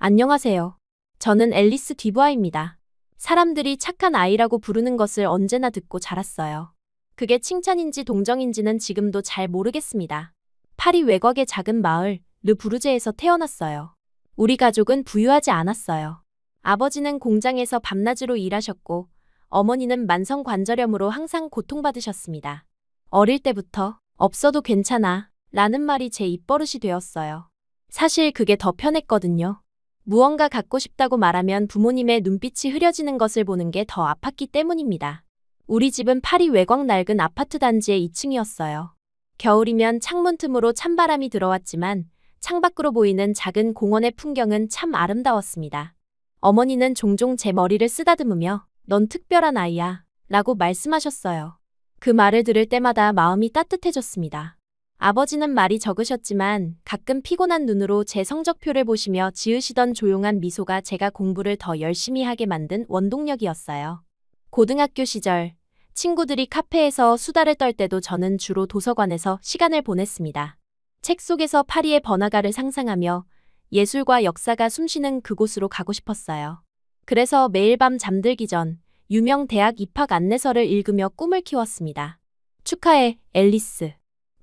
안녕하세요. 저는 앨리스 디부아입니다. 사람들이 착한 아이라고 부르는 것을 언제나 듣고 자랐어요. 그게 칭찬인지 동정인지는 지금도 잘 모르겠습니다. 파리 외곽의 작은 마을, 르 부르제에서 태어났어요. 우리 가족은 부유하지 않았어요. 아버지는 공장에서 밤낮으로 일하셨고, 어머니는 만성관절염으로 항상 고통받으셨습니다. 어릴 때부터 없어도 괜찮아 라는 말이 제 입버릇이 되었어요. 사실 그게 더 편했거든요. 무언가 갖고 싶다고 말하면 부모님의 눈빛이 흐려지는 것을 보는 게 더 아팠기 때문입니다. 우리 집은 파리 외곽 낡은 아파트 단지의 2층이었어요. 겨울이면 창문 틈으로 찬바람이 들어왔지만 창밖으로 보이는 작은 공원의 풍경은 참 아름다웠습니다. 어머니는 종종 제 머리를 쓰다듬으며 "넌 특별한 아이야" 라고 말씀하셨어요. 그 말을 들을 때마다 마음이 따뜻해졌습니다. 아버지는 말이 적으셨지만 가끔 피곤한 눈으로 제 성적표를 보시며 지으시던 조용한 미소가 제가 공부를 더 열심히 하게 만든 원동력이었어요. 고등학교 시절 친구들이 카페에서 수다를 떨 때도 저는 주로 도서관에서 시간을 보냈습니다. 책 속에서 파리의 번화가를 상상하며 예술과 역사가 숨쉬는 그곳으로 가고 싶었어요. 그래서 매일 밤 잠들기 전 유명 대학 입학 안내서를 읽으며 꿈을 키웠습니다. "축하해, 앨리스.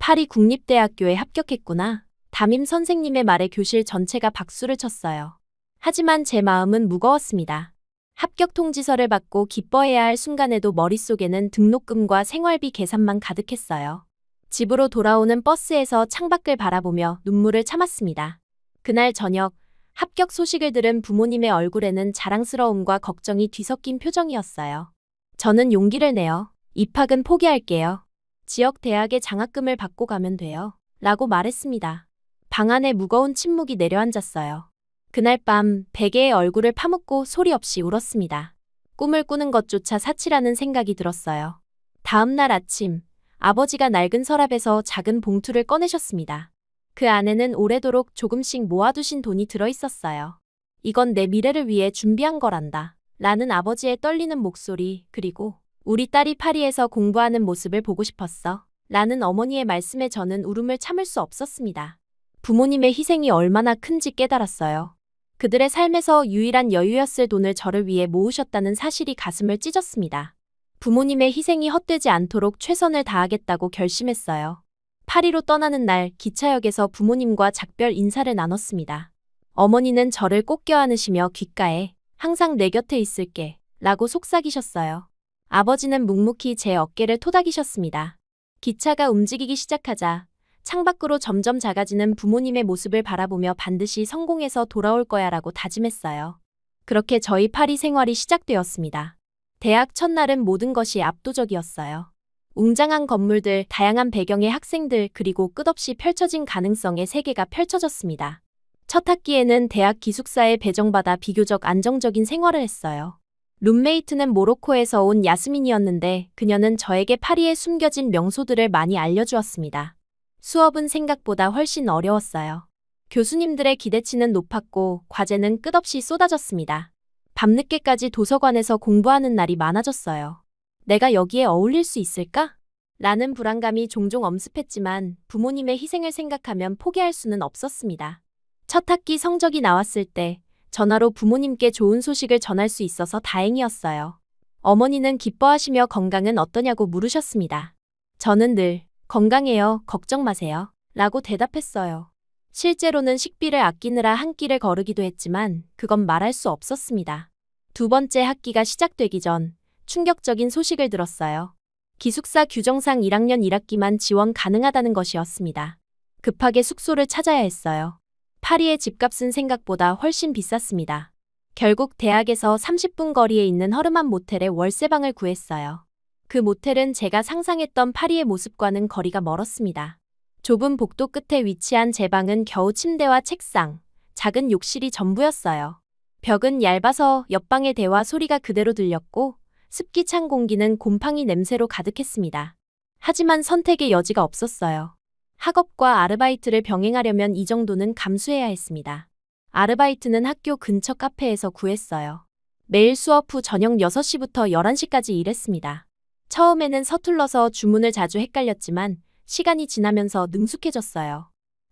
파리 국립대학교에 합격했구나." 담임 선생님의 말에 교실 전체가 박수를 쳤어요. 하지만 제 마음은 무거웠습니다. 합격 통지서를 받고 기뻐해야 할 순간에도 머릿속에는 등록금과 생활비 계산만 가득했어요. 집으로 돌아오는 버스에서 창밖을 바라보며 눈물을 참았습니다. 그날 저녁, 합격 소식을 들은 부모님의 얼굴에는 자랑스러움과 걱정이 뒤섞인 표정이었어요. 저는 용기를 내어 "입학은 포기할게요. 지역 대학에 장학금을 받고 가면 돼요" 라고 말했습니다. 방 안에 무거운 침묵이 내려앉았어요. 그날 밤 베개에 얼굴을 파묻고 소리 없이 울었습니다. 꿈을 꾸는 것조차 사치라는 생각이 들었어요. 다음 날 아침, 아버지가 낡은 서랍에서 작은 봉투를 꺼내셨습니다. 그 안에는 오래도록 조금씩 모아두신 돈이 들어있었어요. "이건 내 미래를 위해 준비한 거란다" 라는 아버지의 떨리는 목소리, 그리고 "우리 딸이 파리에서 공부하는 모습을 보고 싶었어" 라는 어머니의 말씀에 저는 울음을 참을 수 없었습니다. 부모님의 희생이 얼마나 큰지 깨달았어요. 그들의 삶에서 유일한 여유였을 돈을 저를 위해 모으셨다는 사실이 가슴을 찢었습니다. 부모님의 희생이 헛되지 않도록 최선을 다하겠다고 결심했어요. 파리로 떠나는 날 기차역에서 부모님과 작별 인사를 나눴습니다. 어머니는 저를 꼭 껴안으시며 귓가에 "항상 내 곁에 있을게" 라고 속삭이셨어요. 아버지는 묵묵히 제 어깨를 토닥이셨습니다. 기차가 움직이기 시작하자 창밖으로 점점 작아지는 부모님의 모습을 바라보며 "반드시 성공해서 돌아올 거야" 라고 다짐했어요. 그렇게 저희 파리 생활이 시작되었습니다. 대학 첫날은 모든 것이 압도적이었어요. 웅장한 건물들, 다양한 배경의 학생들, 그리고 끝없이 펼쳐진 가능성의 세계가 펼쳐졌습니다. 첫 학기에는 대학 기숙사에 배정받아 비교적 안정적인 생활을 했어요. 룸메이트는 모로코에서 온 야스민이었는데 그녀는 저에게 파리에 숨겨진 명소들을 많이 알려주었습니다. 수업은 생각보다 훨씬 어려웠어요. 교수님들의 기대치는 높았고 과제는 끝없이 쏟아졌습니다. 밤늦게까지 도서관에서 공부하는 날이 많아졌어요. "내가 여기에 어울릴 수 있을까?" 라는 불안감이 종종 엄습했지만 부모님의 희생을 생각하면 포기할 수는 없었습니다. 첫 학기 성적이 나왔을 때 전화로 부모님께 좋은 소식을 전할 수 있어서 다행이었어요. 어머니는 기뻐하시며 "건강은 어떠냐고" 물으셨습니다. 저는 늘 "건강해요. 걱정 마세요" 라고 대답했어요. 실제로는 식비를 아끼느라 한 끼를 거르기도 했지만 그건 말할 수 없었습니다. 두 번째 학기가 시작되기 전 충격적인 소식을 들었어요. 기숙사 규정상 1학년 1학기만 지원 가능하다는 것이었습니다. 급하게 숙소를 찾아야 했어요. 파리의 집값은 생각보다 훨씬 비쌌습니다. 결국 대학에서 30분 거리에 있는 허름한 모텔에 월세방을 구했어요. 그 모텔은 제가 상상했던 파리의 모습과는 거리가 멀었습니다. 좁은 복도 끝에 위치한 제 방은 겨우 침대와 책상, 작은 욕실이 전부였어요. 벽은 얇아서 옆방의 대화 소리가 그대로 들렸고 습기 찬 공기는 곰팡이 냄새로 가득했습니다. 하지만 선택의 여지가 없었어요. 학업과 아르바이트를 병행하려면 이 정도는 감수해야 했습니다. 아르바이트는 학교 근처 카페에서 구했어요. 매일 수업 후 저녁 6시부터 11시까지 일했습니다. 처음에는 서툴러서 주문을 자주 헷갈렸지만 시간이 지나면서 능숙해졌어요.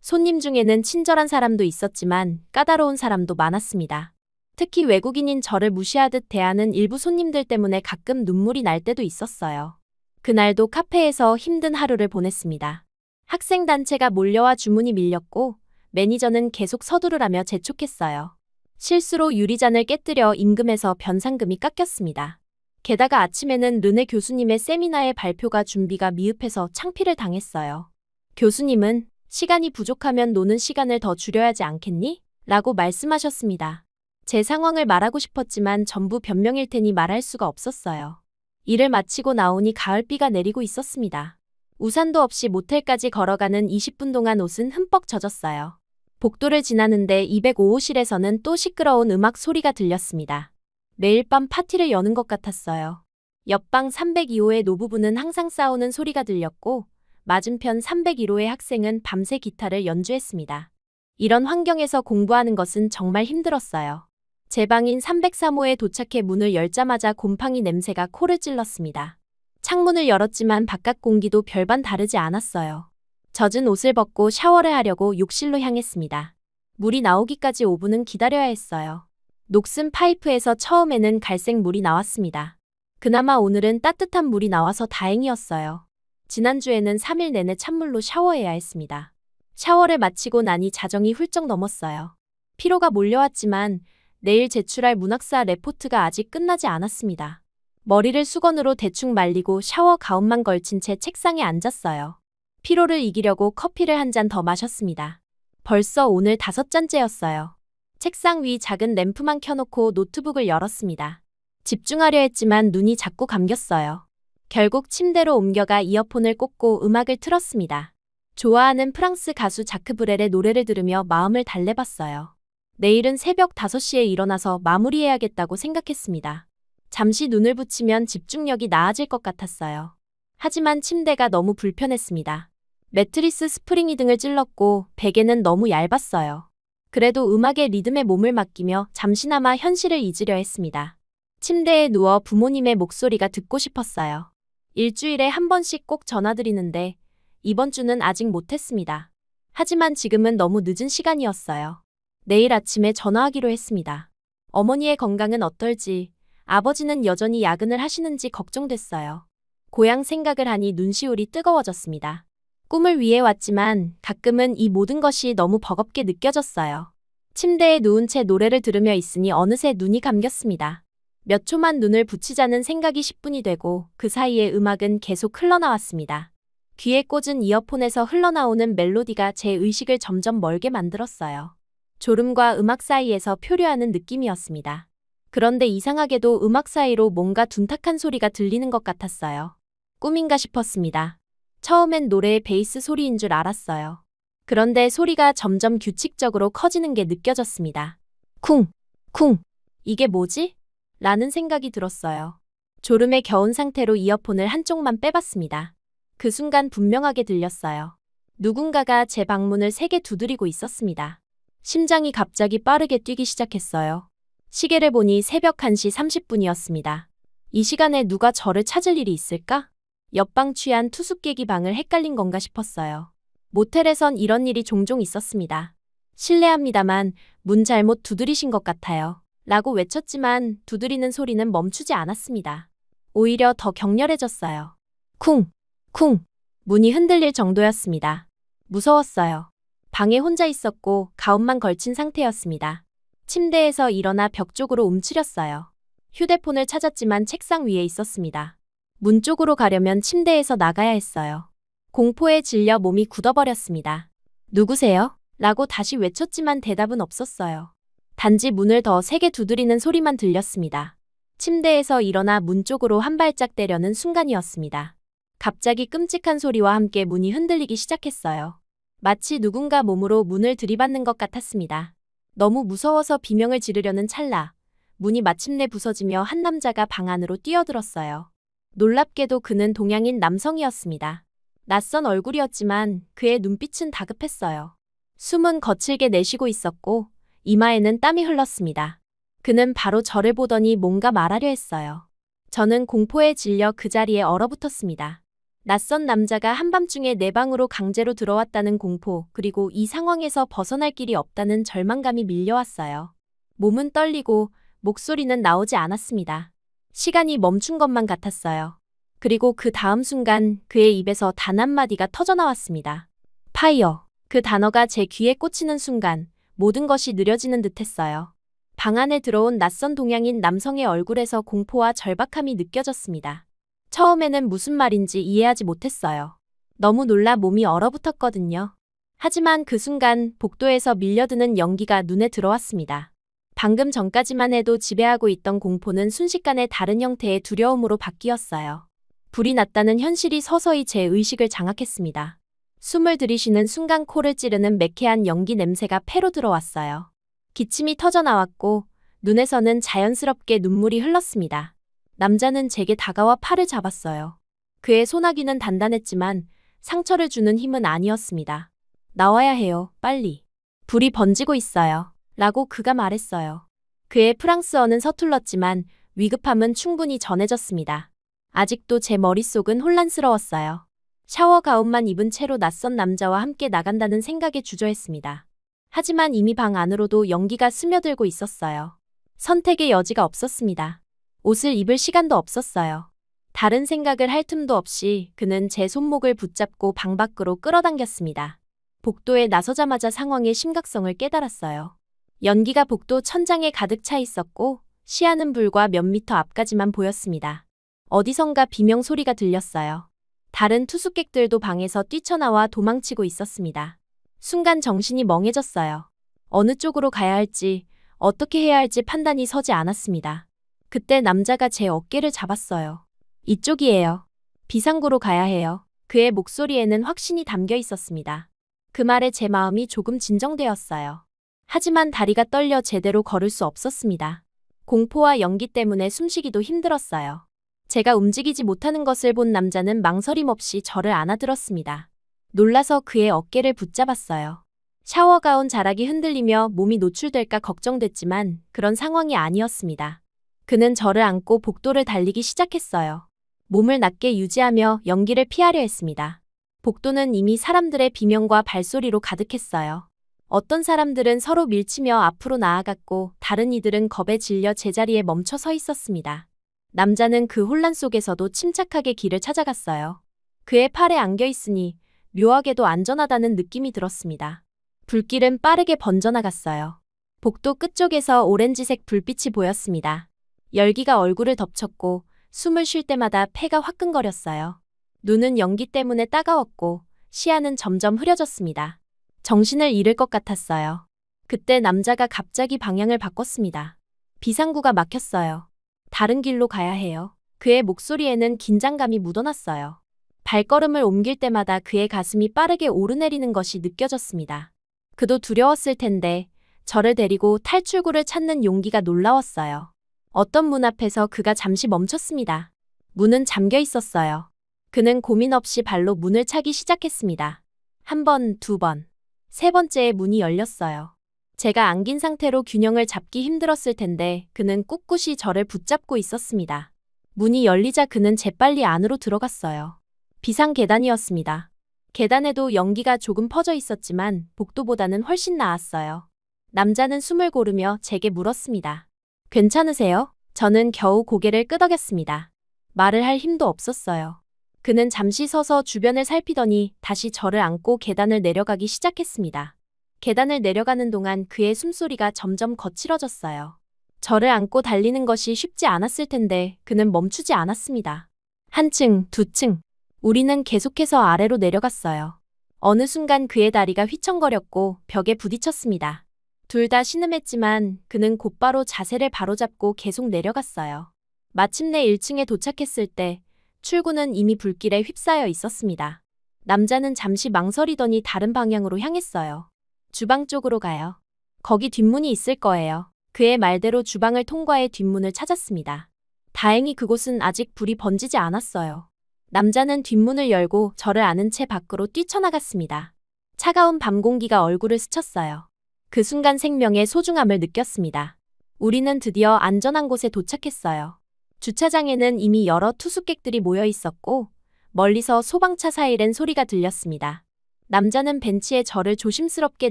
손님 중에는 친절한 사람도 있었지만 까다로운 사람도 많았습니다. 특히 외국인인 저를 무시하듯 대하는 일부 손님들 때문에 가끔 눈물이 날 때도 있었어요. 그날도 카페에서 힘든 하루를 보냈습니다. 학생 단체가 몰려와 주문이 밀렸고 매니저는 계속 서두르라며 재촉했어요. 실수로 유리잔을 깨뜨려 임금에서 변상금이 깎였습니다. 게다가 아침에는 르네 교수님의 세미나의 발표가 준비가 미흡해서 창피를 당했어요. 교수님은 시간이 부족하면 노는 시간을 더 줄여야지 않겠니? 라고 말씀하셨습니다. 제 상황을 말하고 싶었지만 전부 변명일 테니 말할 수가 없었어요. 일을 마치고 나오니 가을비가 내리고 있었습니다. 우산도 없이 모텔까지 걸어가는 20분 동안 옷은 흠뻑 젖었어요. 복도를 지나는데 205호실에서는 또 시끄러운 음악 소리가 들렸습니다. 매일 밤 파티를 여는 것 같았어요. 옆방 302호의 노부부는 항상 싸우는 소리가 들렸고 맞은편 301호의 학생은 밤새 기타를 연주했습니다. 이런 환경에서 공부하는 것은 정말 힘들었어요. 제 방인 303호에 도착해 문을 열자마자 곰팡이 냄새가 코를 찔렀습니다. 창문을 열었지만 바깥 공기도 별반 다르지 않았어요. 젖은 옷을 벗고 샤워를 하려고 욕실로 향했습니다. 물이 나오기까지 5분은 기다려야 했어요. 녹슨 파이프에서 처음에는 갈색 물이 나왔습니다. 그나마 오늘은 따뜻한 물이 나와서 다행이었어요. 지난주에는 3일 내내 찬물로 샤워해야 했습니다. 샤워를 마치고 나니 자정이 훌쩍 넘었어요. 피로가 몰려왔지만 내일 제출할 문학사 레포트가 아직 끝나지 않았습니다. 머리를 수건으로 대충 말리고 샤워 가운만 걸친 채 책상에 앉았어요. 피로를 이기려고 커피를 한 잔 더 마셨습니다. 벌써 오늘 5잔째였어요. 책상 위 작은 램프만 켜놓고 노트북을 열었습니다. 집중하려 했지만 눈이 자꾸 감겼어요. 결국 침대로 옮겨가 이어폰을 꽂고 음악을 틀었습니다. 좋아하는 프랑스 가수 자크 브렐의 노래를 들으며 마음을 달래봤어요. 내일은 새벽 5시에 일어나서 마무리해야겠다고 생각했습니다. 잠시 눈을 붙이면 집중력이 나아질 것 같았어요. 하지만 침대가 너무 불편했습니다. 매트리스 스프링이 등을 찔렀고 베개는 너무 얇았어요. 그래도 음악의 리듬에 몸을 맡기며 잠시나마 현실을 잊으려 했습니다. 침대에 누워 부모님의 목소리가 듣고 싶었어요. 일주일에 한 번씩 꼭 전화드리는데 이번 주는 아직 못했습니다. 하지만 지금은 너무 늦은 시간이었어요. 내일 아침에 전화하기로 했습니다. 어머니의 건강은 어떨지, 아버지는 여전히 야근을 하시는지 걱정됐어요. 고향 생각을 하니 눈시울이 뜨거워졌습니다. 꿈을 위해 왔지만 가끔은 이 모든 것이 너무 버겁게 느껴졌어요. 침대에 누운 채 노래를 들으며 있으니 어느새 눈이 감겼습니다. 몇 초만 눈을 붙이자는 생각이 10분이 되고 그 사이에 음악은 계속 흘러나왔습니다. 귀에 꽂은 이어폰에서 흘러나오는 멜로디가 제 의식을 점점 멀게 만들었어요. 졸음과 음악 사이에서 표류하는 느낌이었습니다. 그런데 이상하게도 음악 사이로 뭔가 둔탁한 소리가 들리는 것 같았어요. 꿈인가 싶었습니다. 처음엔 노래의 베이스 소리인 줄 알았어요. 그런데 소리가 점점 규칙적으로 커지는 게 느껴졌습니다. 쿵! 쿵! 이게 뭐지? 라는 생각이 들었어요. 졸음에 겨운 상태로 이어폰을 한쪽만 빼봤습니다. 그 순간 분명하게 들렸어요. 누군가가 제 방문을 세게 두드리고 있었습니다. 심장이 갑자기 빠르게 뛰기 시작했어요. 시계를 보니 새벽 1시 30분이었습니다. 이 시간에 누가 저를 찾을 일이 있을까? 옆방 취한 투숙객이 방을 헷갈린 건가 싶었어요. 모텔에선 이런 일이 종종 있었습니다. 실례합니다만 문 잘못 두드리신 것 같아요. 라고 외쳤지만 두드리는 소리는 멈추지 않았습니다. 오히려 더 격렬해졌어요. 쿵! 쿵! 문이 흔들릴 정도였습니다. 무서웠어요. 방에 혼자 있었고 가운만 걸친 상태였습니다. 침대에서 일어나 벽 쪽으로 움츠렸어요. 휴대폰을 찾았지만 책상 위에 있었습니다. 문 쪽으로 가려면 침대에서 나가야 했어요. 공포에 질려 몸이 굳어버렸습니다. 누구세요? 라고 다시 외쳤지만 대답은 없었어요. 단지 문을 더 세게 두드리는 소리만 들렸습니다. 침대에서 일어나 문 쪽으로 한 발짝 때려는 순간이었습니다. 갑자기 끔찍한 소리와 함께 문이 흔들리기 시작했어요. 마치 누군가 몸으로 문을 들이받는 것 같았습니다. 너무 무서워서 비명을 지르려는 찰나, 문이 마침내 부서지며 한 남자가 방 안으로 뛰어들었어요. 놀랍게도 그는 동양인 남성이었습니다. 낯선 얼굴이었지만 그의 눈빛은 다급했어요. 숨은 거칠게 내쉬고 있었고 이마에는 땀이 흘렀습니다. 그는 바로 저를 보더니 뭔가 말하려 했어요. 저는 공포에 질려 그 자리에 얼어붙었습니다. 낯선 남자가 한밤중에 내 방으로 강제로 들어왔다는 공포, 그리고 이 상황에서 벗어날 길이 없다는 절망감이 밀려왔어요. 몸은 떨리고 목소리는 나오지 않았습니다. 시간이 멈춘 것만 같았어요. 그리고 그 다음 순간 그의 입에서 단 한마디가 터져나왔습니다. 파이어. 그 단어가 제 귀에 꽂히는 순간 모든 것이 느려지는 듯했어요. 방 안에 들어온 낯선 동양인 남성의 얼굴에서 공포와 절박함이 느껴졌습니다. 처음에는 무슨 말인지 이해하지 못했어요. 너무 놀라 몸이 얼어붙었거든요. 하지만 그 순간 복도에서 밀려드는 연기가 눈에 들어왔습니다. 방금 전까지만 해도 지배하고 있던 공포는 순식간에 다른 형태의 두려움으로 바뀌었어요. 불이 났다는 현실이 서서히 제 의식을 장악했습니다. 숨을 들이쉬는 순간 코를 찌르는 매캐한 연기 냄새가 폐로 들어왔어요. 기침이 터져나왔고 눈에서는 자연스럽게 눈물이 흘렀습니다. 남자는 제게 다가와 팔을 잡았어요. 그의 소나기는 단단했지만 상처를 주는 힘은 아니었습니다. 나와야 해요, 빨리. 불이 번지고 있어요. 라고 그가 말했어요. 그의 프랑스어는 서툴렀지만 위급함은 충분히 전해졌습니다. 아직도 제 머릿속은 혼란스러웠어요. 샤워 가운만 입은 채로 낯선 남자와 함께 나간다는 생각에 주저했습니다. 하지만 이미 방 안으로도 연기가 스며들고 있었어요. 선택의 여지가 없었습니다. 옷을 입을 시간도 없었어요. 다른 생각을 할 틈도 없이 그는 제 손목을 붙잡고 방 밖으로 끌어당겼습니다. 복도에 나서자마자 상황의 심각성을 깨달았어요. 연기가 복도 천장에 가득 차 있었고 시야는 불과 몇 미터 앞까지만 보였습니다. 어디선가 비명 소리가 들렸어요. 다른 투숙객들도 방에서 뛰쳐나와 도망치고 있었습니다. 순간 정신이 멍해졌어요. 어느 쪽으로 가야 할지, 어떻게 해야 할지 판단이 서지 않았습니다. 그때 남자가 제 어깨를 잡았어요. 이쪽이에요. 비상구로 가야 해요. 그의 목소리에는 확신이 담겨 있었습니다. 그 말에 제 마음이 조금 진정되었어요. 하지만 다리가 떨려 제대로 걸을 수 없었습니다. 공포와 연기 때문에 숨쉬기도 힘들었어요. 제가 움직이지 못하는 것을 본 남자는 망설임 없이 저를 안아들었습니다. 놀라서 그의 어깨를 붙잡았어요. 샤워 가운 자락이 흔들리며 몸이 노출될까 걱정됐지만 그런 상황이 아니었습니다. 그는 저를 안고 복도를 달리기 시작했어요. 몸을 낮게 유지하며 연기를 피하려 했습니다. 복도는 이미 사람들의 비명과 발소리로 가득했어요. 어떤 사람들은 서로 밀치며 앞으로 나아갔고 다른 이들은 겁에 질려 제자리에 멈춰 서 있었습니다. 남자는 그 혼란 속에서도 침착하게 길을 찾아갔어요. 그의 팔에 안겨 있으니 묘하게도 안전하다는 느낌이 들었습니다. 불길은 빠르게 번져나갔어요. 복도 끝쪽에서 오렌지색 불빛이 보였습니다. 열기가 얼굴을 덮쳤고 숨을 쉴 때마다 폐가 화끈거렸어요. 눈은 연기 때문에 따가웠고 시야는 점점 흐려졌습니다. 정신을 잃을 것 같았어요. 그때 남자가 갑자기 방향을 바꿨습니다. 비상구가 막혔어요. 다른 길로 가야 해요. 그의 목소리에는 긴장감이 묻어났어요. 발걸음을 옮길 때마다 그의 가슴이 빠르게 오르내리는 것이 느껴졌습니다. 그도 두려웠을 텐데 저를 데리고 탈출구를 찾는 용기가 놀라웠어요. 어떤 문 앞에서 그가 잠시 멈췄습니다. 문은 잠겨 있었어요. 그는 고민 없이 발로 문을 차기 시작했습니다. 한 번, 두 번, 세 번째에 문이 열렸어요. 제가 안긴 상태로 균형을 잡기 힘들었을 텐데 그는 꿋꿋이 저를 붙잡고 있었습니다. 문이 열리자 그는 재빨리 안으로 들어갔어요. 비상 계단이었습니다. 계단에도 연기가 조금 퍼져 있었지만 복도보다는 훨씬 나았어요. 남자는 숨을 고르며 제게 물었습니다. 괜찮으세요? 저는 겨우 고개를 끄덕였습니다. 말을 할 힘도 없었어요. 그는 잠시 서서 주변을 살피더니 다시 저를 안고 계단을 내려가기 시작했습니다. 계단을 내려가는 동안 그의 숨소리가 점점 거칠어졌어요. 저를 안고 달리는 것이 쉽지 않았을 텐데 그는 멈추지 않았습니다. 한 층, 두 층. 우리는 계속해서 아래로 내려갔어요. 어느 순간 그의 다리가 휘청거렸고 벽에 부딪혔습니다. 둘 다 신음했지만 그는 곧바로 자세를 바로잡고 계속 내려갔어요. 마침내 1층에 도착했을 때 출구는 이미 불길에 휩싸여 있었습니다. 남자는 잠시 망설이더니 다른 방향으로 향했어요. 주방 쪽으로 가요. 거기 뒷문이 있을 거예요. 그의 말대로 주방을 통과해 뒷문을 찾았습니다. 다행히 그곳은 아직 불이 번지지 않았어요. 남자는 뒷문을 열고 저를 안은 채 밖으로 뛰쳐나갔습니다. 차가운 밤 공기가 얼굴을 스쳤어요. 그 순간 생명의 소중함을 느꼈습니다. 우리는 드디어 안전한 곳에 도착했어요. 주차장에는 이미 여러 투숙객들이 모여 있었고 멀리서 소방차 사이렌 소리가 들렸습니다. 남자는 벤치에 저를 조심스럽게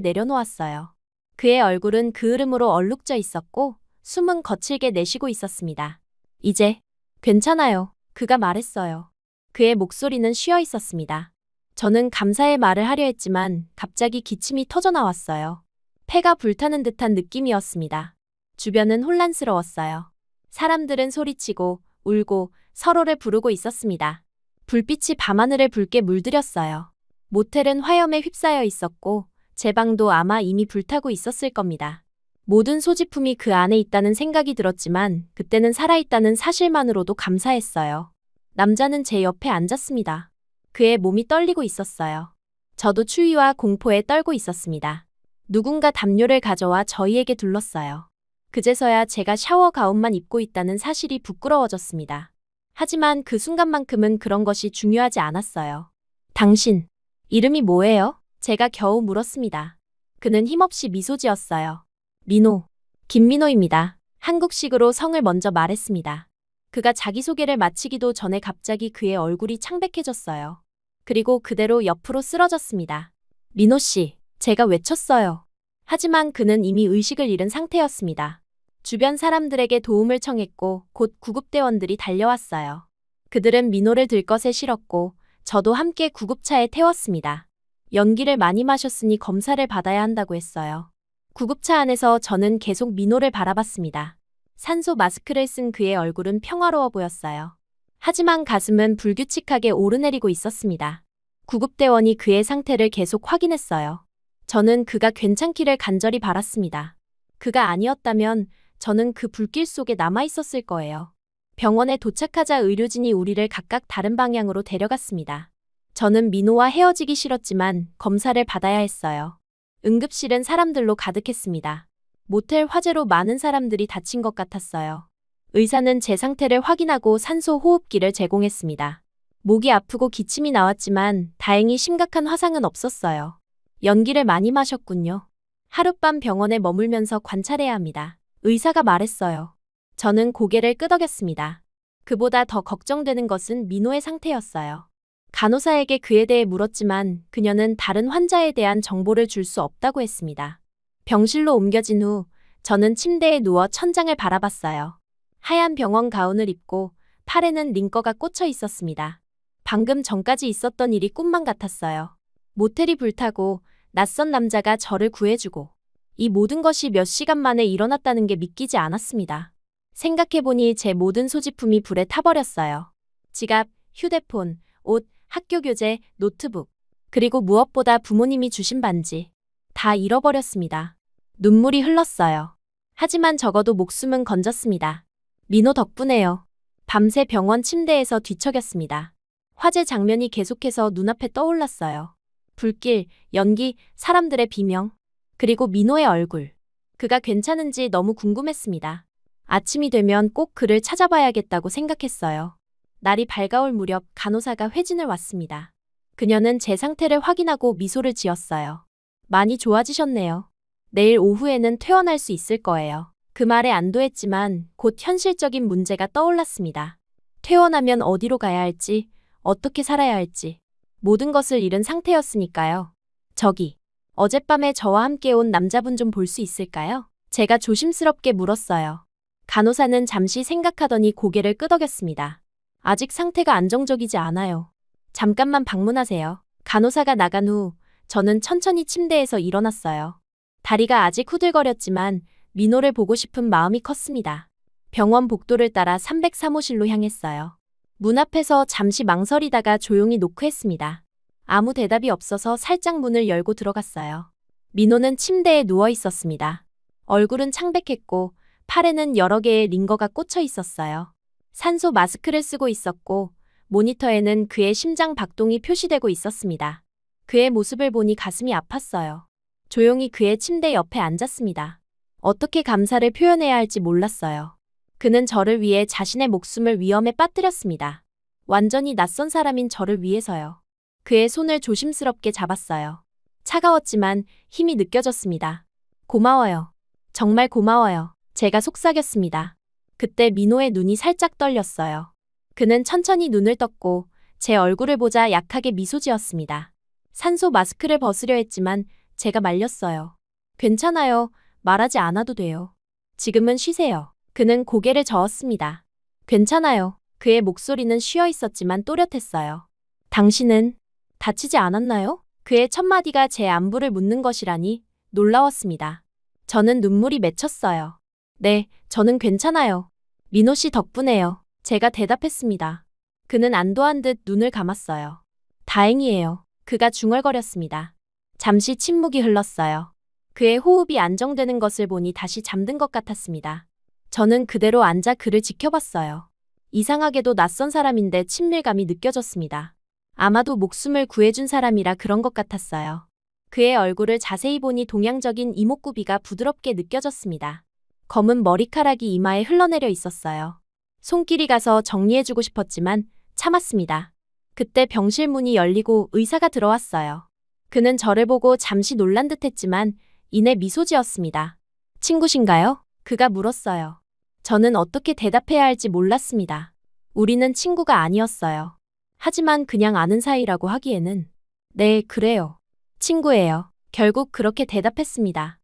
내려놓았어요. 그의 얼굴은 그을음으로 얼룩져 있었고 숨은 거칠게 내쉬고 있었습니다. 이제 괜찮아요. 그가 말했어요. 그의 목소리는 쉬어 있었습니다. 저는 감사의 말을 하려 했지만 갑자기 기침이 터져 나왔어요. 폐가 불타는 듯한 느낌이었습니다. 주변은 혼란스러웠어요. 사람들은 소리치고 울고 서로를 부르고 있었습니다. 불빛이 밤하늘을 붉게 물들였어요. 모텔은 화염에 휩싸여 있었고 제 방도 아마 이미 불타고 있었을 겁니다. 모든 소지품이 그 안에 있다는 생각이 들었지만 그때는 살아있다는 사실만으로도 감사했어요. 남자는 제 옆에 앉았습니다. 그의 몸이 떨리고 있었어요. 저도 추위와 공포에 떨고 있었습니다. 누군가 담요를 가져와 저희에게 둘렀어요. 그제서야 제가 샤워 가운만 입고 있다는 사실이 부끄러워졌습니다. 하지만 그 순간만큼은 그런 것이 중요하지 않았어요. 당신, 이름이 뭐예요? 제가 겨우 물었습니다. 그는 힘없이 미소 지었어요. 민호, 김민호입니다. 한국식으로 성을 먼저 말했습니다. 그가 자기소개를 마치기도 전에 갑자기 그의 얼굴이 창백해졌어요. 그리고 그대로 옆으로 쓰러졌습니다. 민호 씨, 제가 외쳤어요. 하지만 그는 이미 의식을 잃은 상태였습니다. 주변 사람들에게 도움을 청했고 곧 구급대원들이 달려왔어요. 그들은 민호를 들것에 실었고 저도 함께 구급차에 태웠습니다. 연기를 많이 마셨으니 검사를 받아야 한다고 했어요. 구급차 안에서 저는 계속 민호를 바라봤습니다. 산소 마스크를 쓴 그의 얼굴은 평화로워 보였어요. 하지만 가슴은 불규칙하게 오르내리고 있었습니다. 구급대원이 그의 상태를 계속 확인했어요. 저는 그가 괜찮기를 간절히 바랐습니다. 그가 아니었다면 저는 그 불길 속에 남아있었을 거예요. 병원에 도착하자 의료진이 우리를 각각 다른 방향으로 데려갔습니다. 저는 민호와 헤어지기 싫었지만 검사를 받아야 했어요. 응급실은 사람들로 가득했습니다. 모텔 화재로 많은 사람들이 다친 것 같았어요. 의사는 제 상태를 확인하고 산소 호흡기를 제공했습니다. 목이 아프고 기침이 나왔지만 다행히 심각한 화상은 없었어요. 연기를 많이 마셨군요. 하룻밤 병원에 머물면서 관찰해야 합니다. 의사가 말했어요. 저는 고개를 끄덕였습니다. 그보다 더 걱정되는 것은 민호의 상태였어요. 간호사에게 그에 대해 물었지만 그녀는 다른 환자에 대한 정보를 줄 수 없다고 했습니다. 병실로 옮겨진 후 저는 침대에 누워 천장을 바라봤어요. 하얀 병원 가운을 입고 팔에는 링거가 꽂혀 있었습니다. 방금 전까지 있었던 일이 꿈만 같았어요. 모텔이 불타고 낯선 남자가 저를 구해주고 이 모든 것이 몇 시간 만에 일어났다는 게 믿기지 않았습니다. 생각해보니 제 모든 소지품이 불에 타버렸어요. 지갑, 휴대폰, 옷, 학교 교재, 노트북, 그리고 무엇보다 부모님이 주신 반지. 다 잃어버렸습니다. 눈물이 흘렀어요. 하지만 적어도 목숨은 건졌습니다. 민호 덕분에요. 밤새 병원 침대에서 뒤척였습니다. 화재 장면이 계속해서 눈앞에 떠올랐어요. 불길, 연기, 사람들의 비명, 그리고 민호의 얼굴. 그가 괜찮은지 너무 궁금했습니다. 아침이 되면 꼭 그를 찾아봐야겠다고 생각했어요. 날이 밝아올 무렵 간호사가 회진을 왔습니다. 그녀는 제 상태를 확인하고 미소를 지었어요. 많이 좋아지셨네요. 내일 오후에는 퇴원할 수 있을 거예요. 그 말에 안도했지만 곧 현실적인 문제가 떠올랐습니다. 퇴원하면 어디로 가야 할지, 어떻게 살아야 할지, 모든 것을 잃은 상태였으니까요. 저기, 어젯밤에 저와 함께 온 남자분 좀 볼 수 있을까요? 제가 조심스럽게 물었어요. 간호사는 잠시 생각하더니 고개를 끄덕였습니다. 아직 상태가 안정적이지 않아요. 잠깐만 방문하세요. 간호사가 나간 후 저는 천천히 침대에서 일어났어요. 다리가 아직 후들거렸지만 민호를 보고 싶은 마음이 컸습니다. 병원 복도를 따라 303호실로 향했어요. 문 앞에서 잠시 망설이다가 조용히 노크했습니다. 아무 대답이 없어서 살짝 문을 열고 들어갔어요. 민호는 침대에 누워 있었습니다. 얼굴은 창백했고 팔에는 여러 개의 링거가 꽂혀 있었어요. 산소 마스크를 쓰고 있었고 모니터에는 그의 심장 박동이 표시되고 있었습니다. 그의 모습을 보니 가슴이 아팠어요. 조용히 그의 침대 옆에 앉았습니다. 어떻게 감사를 표현해야 할지 몰랐어요. 그는 저를 위해 자신의 목숨을 위험에 빠뜨렸습니다. 완전히 낯선 사람인 저를 위해서요. 그의 손을 조심스럽게 잡았어요. 차가웠지만 힘이 느껴졌습니다. 고마워요. 정말 고마워요. 제가 속삭였습니다. 그때 민호의 눈이 살짝 떨렸어요. 그는 천천히 눈을 떴고 제 얼굴을 보자 약하게 미소 지었습니다. 산소 마스크를 벗으려 했지만 제가 말렸어요. 괜찮아요. 말하지 않아도 돼요. 지금은 쉬세요. 그는 고개를 저었습니다. 괜찮아요. 그의 목소리는 쉬어 있었지만 또렷했어요. 당신은 다치지 않았나요? 그의 첫 마디가 제 안부를 묻는 것이라니 놀라웠습니다. 저는 눈물이 맺혔어요. 네, 저는 괜찮아요. 민호 씨 덕분에요. 제가 대답했습니다. 그는 안도한 듯 눈을 감았어요. 다행이에요. 그가 중얼거렸습니다. 잠시 침묵이 흘렀어요. 그의 호흡이 안정되는 것을 보니 다시 잠든 것 같았습니다. 저는 그대로 앉아 그를 지켜봤어요. 이상하게도 낯선 사람인데 친밀감이 느껴졌습니다. 아마도 목숨을 구해준 사람이라 그런 것 같았어요. 그의 얼굴을 자세히 보니 동양적인 이목구비가 부드럽게 느껴졌습니다. 검은 머리카락이 이마에 흘러내려 있었어요. 손길이 가서 정리해주고 싶었지만 참았습니다. 그때 병실 문이 열리고 의사가 들어왔어요. 그는 저를 보고 잠시 놀란 듯 했지만 이내 미소 지었습니다. 친구신가요? 그가 물었어요. 저는 어떻게 대답해야 할지 몰랐습니다. 우리는 친구가 아니었어요. 하지만 그냥 아는 사이라고 하기에는 네, 그래요. 친구예요. 결국 그렇게 대답했습니다.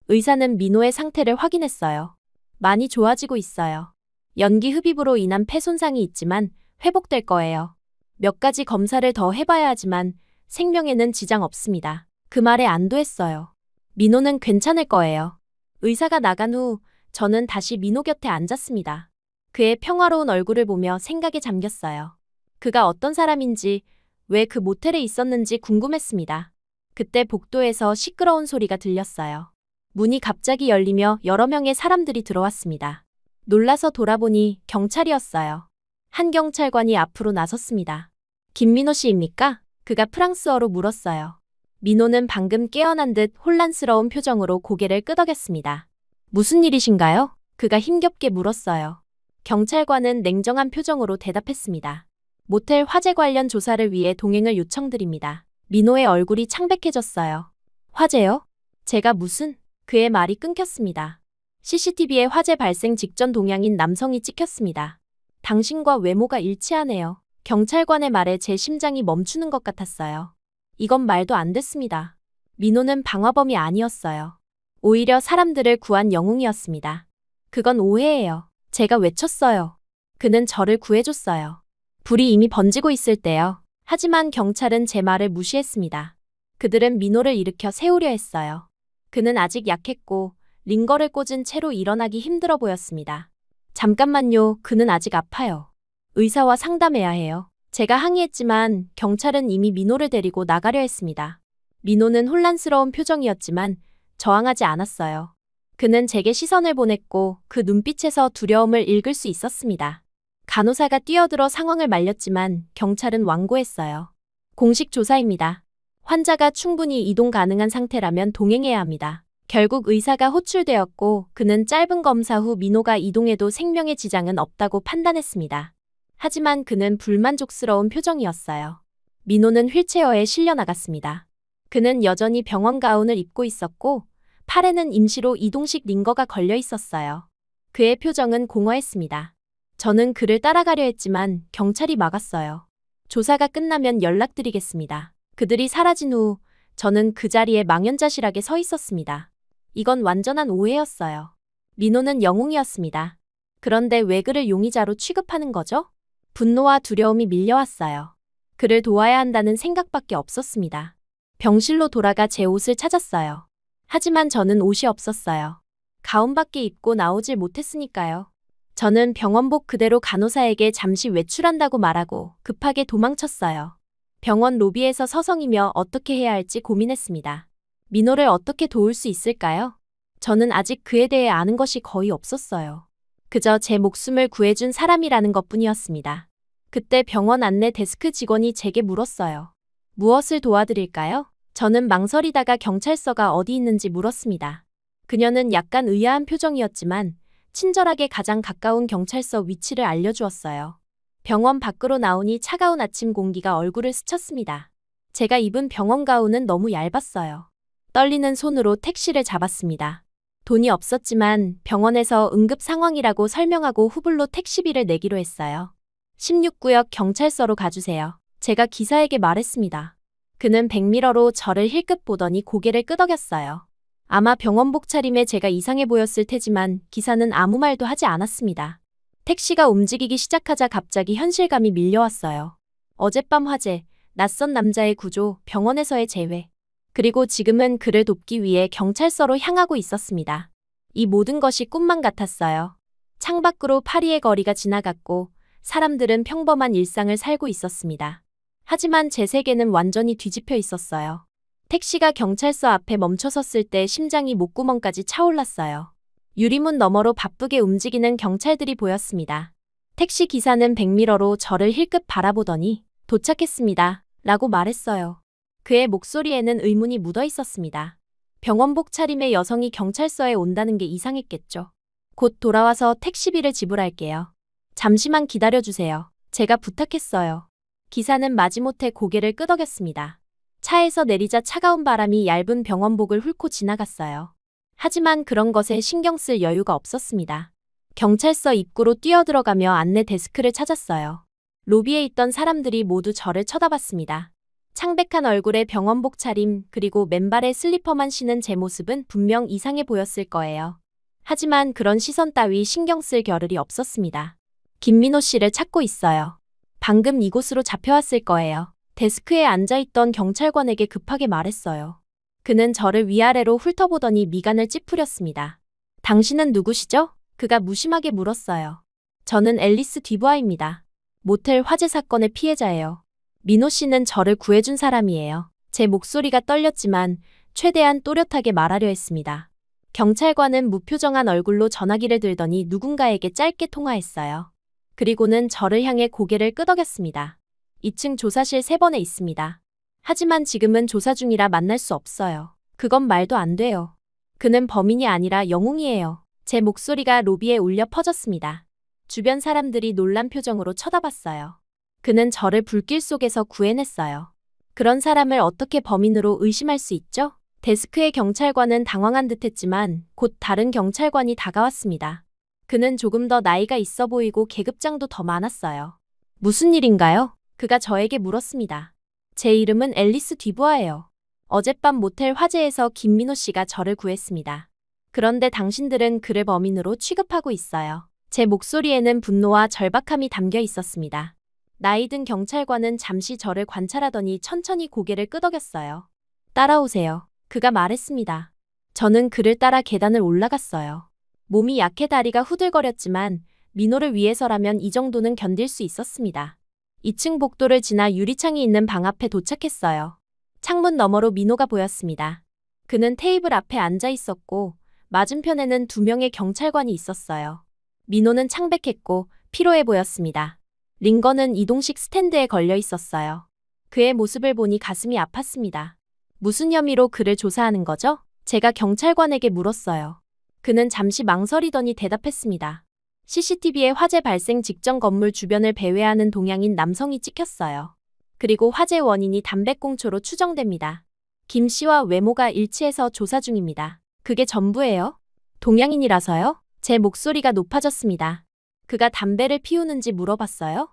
의사는 민호의 상태를 확인했어요. 많이 좋아지고 있어요. 연기 흡입으로 인한 폐 손상이 있지만 회복될 거예요. 몇 가지 검사를 더 해봐야 하지만 생명에는 지장 없습니다. 그 말에 안도했어요. 민호는 괜찮을 거예요. 의사가 나간 후 저는 다시 민호 곁에 앉았습니다. 그의 평화로운 얼굴을 보며 생각에 잠겼어요. 그가 어떤 사람인지, 왜 그 모텔에 있었는지 궁금했습니다. 그때 복도에서 시끄러운 소리가 들렸어요. 문이 갑자기 열리며 여러 명의 사람들이 들어왔습니다. 놀라서 돌아보니 경찰이었어요. 한 경찰관이 앞으로 나섰습니다. 김민호 씨입니까? 그가 프랑스어로 물었어요. 민호는 방금 깨어난 듯 혼란스러운 표정으로 고개를 끄덕였습니다. 무슨 일이신가요? 그가 힘겹게 물었어요. 경찰관은 냉정한 표정으로 대답했습니다. 모텔 화재 관련 조사를 위해 동행을 요청드립니다. 민호의 얼굴이 창백해졌어요. 화재요? 제가 무슨? 그의 말이 끊겼습니다. CCTV에 화재 발생 직전 동양인 남성이 찍혔습니다. 당신과 외모가 일치하네요. 경찰관의 말에 제 심장이 멈추는 것 같았어요. 이건 말도 안 됐습니다. 민호는 방화범이 아니었어요. 오히려 사람들을 구한 영웅이었습니다. 그건 오해예요. 제가 외쳤어요. 그는 저를 구해줬어요. 불이 이미 번지고 있을 때요. 하지만 경찰은 제 말을 무시했습니다. 그들은 민호를 일으켜 세우려 했어요. 그는 아직 약했고 링거를 꽂은 채로 일어나기 힘들어 보였습니다. 잠깐만요. 그는 아직 아파요. 의사와 상담해야 해요. 제가 항의했지만 경찰은 이미 민호를 데리고 나가려 했습니다. 민호는 혼란스러운 표정이었지만 저항하지 않았어요. 그는 제게 시선을 보냈고 그 눈빛에서 두려움을 읽을 수 있었습니다. 간호사가 뛰어들어 상황을 말렸지만 경찰은 완고했어요. 공식 조사입니다. 환자가 충분히 이동 가능한 상태라면 동행해야 합니다. 결국 의사가 호출되었고 그는 짧은 검사 후 민호가 이동해도 생명에 지장은 없다고 판단했습니다. 하지만 그는 불만족스러운 표정이었어요. 민호는 휠체어에 실려 나갔습니다. 그는 여전히 병원 가운을 입고 있었고 팔에는 임시로 이동식 링거가 걸려 있었어요. 그의 표정은 공허했습니다. 저는 그를 따라가려 했지만 경찰이 막았어요. 조사가 끝나면 연락드리겠습니다. 그들이 사라진 후 저는 그 자리에 망연자실하게 서 있었습니다. 이건 완전한 오해였어요. 민호는 영웅이었습니다. 그런데 왜 그를 용의자로 취급하는 거죠? 분노와 두려움이 밀려왔어요. 그를 도와야 한다는 생각밖에 없었습니다. 병실로 돌아가 제 옷을 찾았어요. 하지만 저는 옷이 없었어요. 가운밖에 입고 나오질 못했으니까요. 저는 병원복 그대로 간호사에게 잠시 외출한다고 말하고 급하게 도망쳤어요. 병원 로비에서 서성이며 어떻게 해야 할지 고민했습니다. 민호를 어떻게 도울 수 있을까요? 저는 아직 그에 대해 아는 것이 거의 없었어요. 그저 제 목숨을 구해준 사람이라는 것뿐이었습니다. 그때 병원 안내 데스크 직원이 제게 물었어요. 무엇을 도와드릴까요? 저는 망설이다가 경찰서가 어디 있는지 물었습니다. 그녀는 약간 의아한 표정이었지만 친절하게 가장 가까운 경찰서 위치를 알려주었어요. 병원 밖으로 나오니 차가운 아침 공기가 얼굴을 스쳤습니다. 제가 입은 병원 가운은 너무 얇았어요. 떨리는 손으로 택시를 잡았습니다. 돈이 없었지만 병원에서 응급 상황이라고 설명하고 후불로 택시비를 내기로 했어요. 16구역 경찰서로 가주세요. 제가 기사에게 말했습니다. 그는 백미러로 저를 힐끗 보더니 고개를 끄덕였어요. 아마 병원복 차림에 제가 이상해 보였을 테지만 기사는 아무 말도 하지 않았습니다. 택시가 움직이기 시작하자 갑자기 현실감이 밀려왔어요. 어젯밤 화재, 낯선 남자의 구조, 병원에서의 재회. 그리고 지금은 그를 돕기 위해 경찰서로 향하고 있었습니다. 이 모든 것이 꿈만 같았어요. 창밖으로 파리의 거리가 지나갔고 사람들은 평범한 일상을 살고 있었습니다. 하지만 제 세계는 완전히 뒤집혀 있었어요. 택시가 경찰서 앞에 멈춰섰을 때 심장이 목구멍까지 차올랐어요. 유리문 너머로 바쁘게 움직이는 경찰들이 보였습니다. 택시 기사는 백미러로 저를 힐끗 바라보더니 도착했습니다. 라고 말했어요. 그의 목소리에는 의문이 묻어 있었습니다. 병원복 차림의 여성이 경찰서에 온다는 게 이상했겠죠. 곧 돌아와서 택시비를 지불할게요. 잠시만 기다려주세요. 제가 부탁했어요. 기사는 마지못해 고개를 끄덕였습니다. 차에서 내리자 차가운 바람이 얇은 병원복을 훑고 지나갔어요. 하지만 그런 것에 신경 쓸 여유가 없었습니다. 경찰서 입구로 뛰어들어가며 안내 데스크를 찾았어요. 로비에 있던 사람들이 모두 저를 쳐다봤습니다. 창백한 얼굴에 병원복 차림 그리고 맨발에 슬리퍼만 신은 제 모습은 분명 이상해 보였을 거예요. 하지만 그런 시선 따위 신경 쓸 겨를이 없었습니다. 김민호 씨를 찾고 있어요. 방금 이곳으로 잡혀왔을 거예요. 데스크에 앉아있던 경찰관에게 급하게 말했어요. 그는 저를 위아래로 훑어보더니 미간을 찌푸렸습니다. 당신은 누구시죠? 그가 무심하게 물었어요. 저는 앨리스 디부아입니다. 모텔 화재 사건의 피해자예요. 민호 씨는 저를 구해준 사람이에요. 제 목소리가 떨렸지만 최대한 또렷하게 말하려 했습니다. 경찰관은 무표정한 얼굴로 전화기를 들더니 누군가에게 짧게 통화했어요. 그리고는 저를 향해 고개를 끄덕였습니다. 2층 조사실 3번에 있습니다. 하지만 지금은 조사 중이라 만날 수 없어요. 그건 말도 안 돼요. 그는 범인이 아니라 영웅이에요. 제 목소리가 로비에 울려 퍼졌습니다. 주변 사람들이 놀란 표정으로 쳐다봤어요. 그는 저를 불길 속에서 구해냈어요. 그런 사람을 어떻게 범인으로 의심할 수 있죠? 데스크의 경찰관은 당황한 듯했지만 곧 다른 경찰관이 다가왔습니다. 그는 조금 더 나이가 있어 보이고 계급장도 더 많았어요. 무슨 일인가요? 그가 저에게 물었습니다. 제 이름은 앨리스 디부아예요. 어젯밤 모텔 화재에서 김민호 씨가 저를 구했습니다. 그런데 당신들은 그를 범인으로 취급하고 있어요. 제 목소리에는 분노와 절박함이 담겨 있었습니다. 나이든 경찰관은 잠시 저를 관찰하더니 천천히 고개를 끄덕였어요. 따라오세요. 그가 말했습니다. 저는 그를 따라 계단을 올라갔어요. 몸이 약해 다리가 후들거렸지만 민호를 위해서라면 이 정도는 견딜 수 있었습니다. 2층 복도를 지나 유리창이 있는 방 앞에 도착했어요. 창문 너머로 민호가 보였습니다. 그는 테이블 앞에 앉아 있었고 맞은편에는 2명의 경찰관이 있었어요. 민호는 창백했고 피로해 보였습니다. 링거는 이동식 스탠드에 걸려 있었어요. 그의 모습을 보니 가슴이 아팠습니다. 무슨 혐의로 그를 조사하는 거죠? 제가 경찰관에게 물었어요. 그는 잠시 망설이더니 대답했습니다. CCTV에 화재 발생 직전 건물 주변을 배회하는 동양인 남성이 찍혔어요. 그리고 화재 원인이 담배꽁초로 추정됩니다. 김 씨와 외모가 일치해서 조사 중입니다. 그게 전부예요? 동양인이라서요? 제 목소리가 높아졌습니다. 그가 담배를 피우는지 물어봤어요?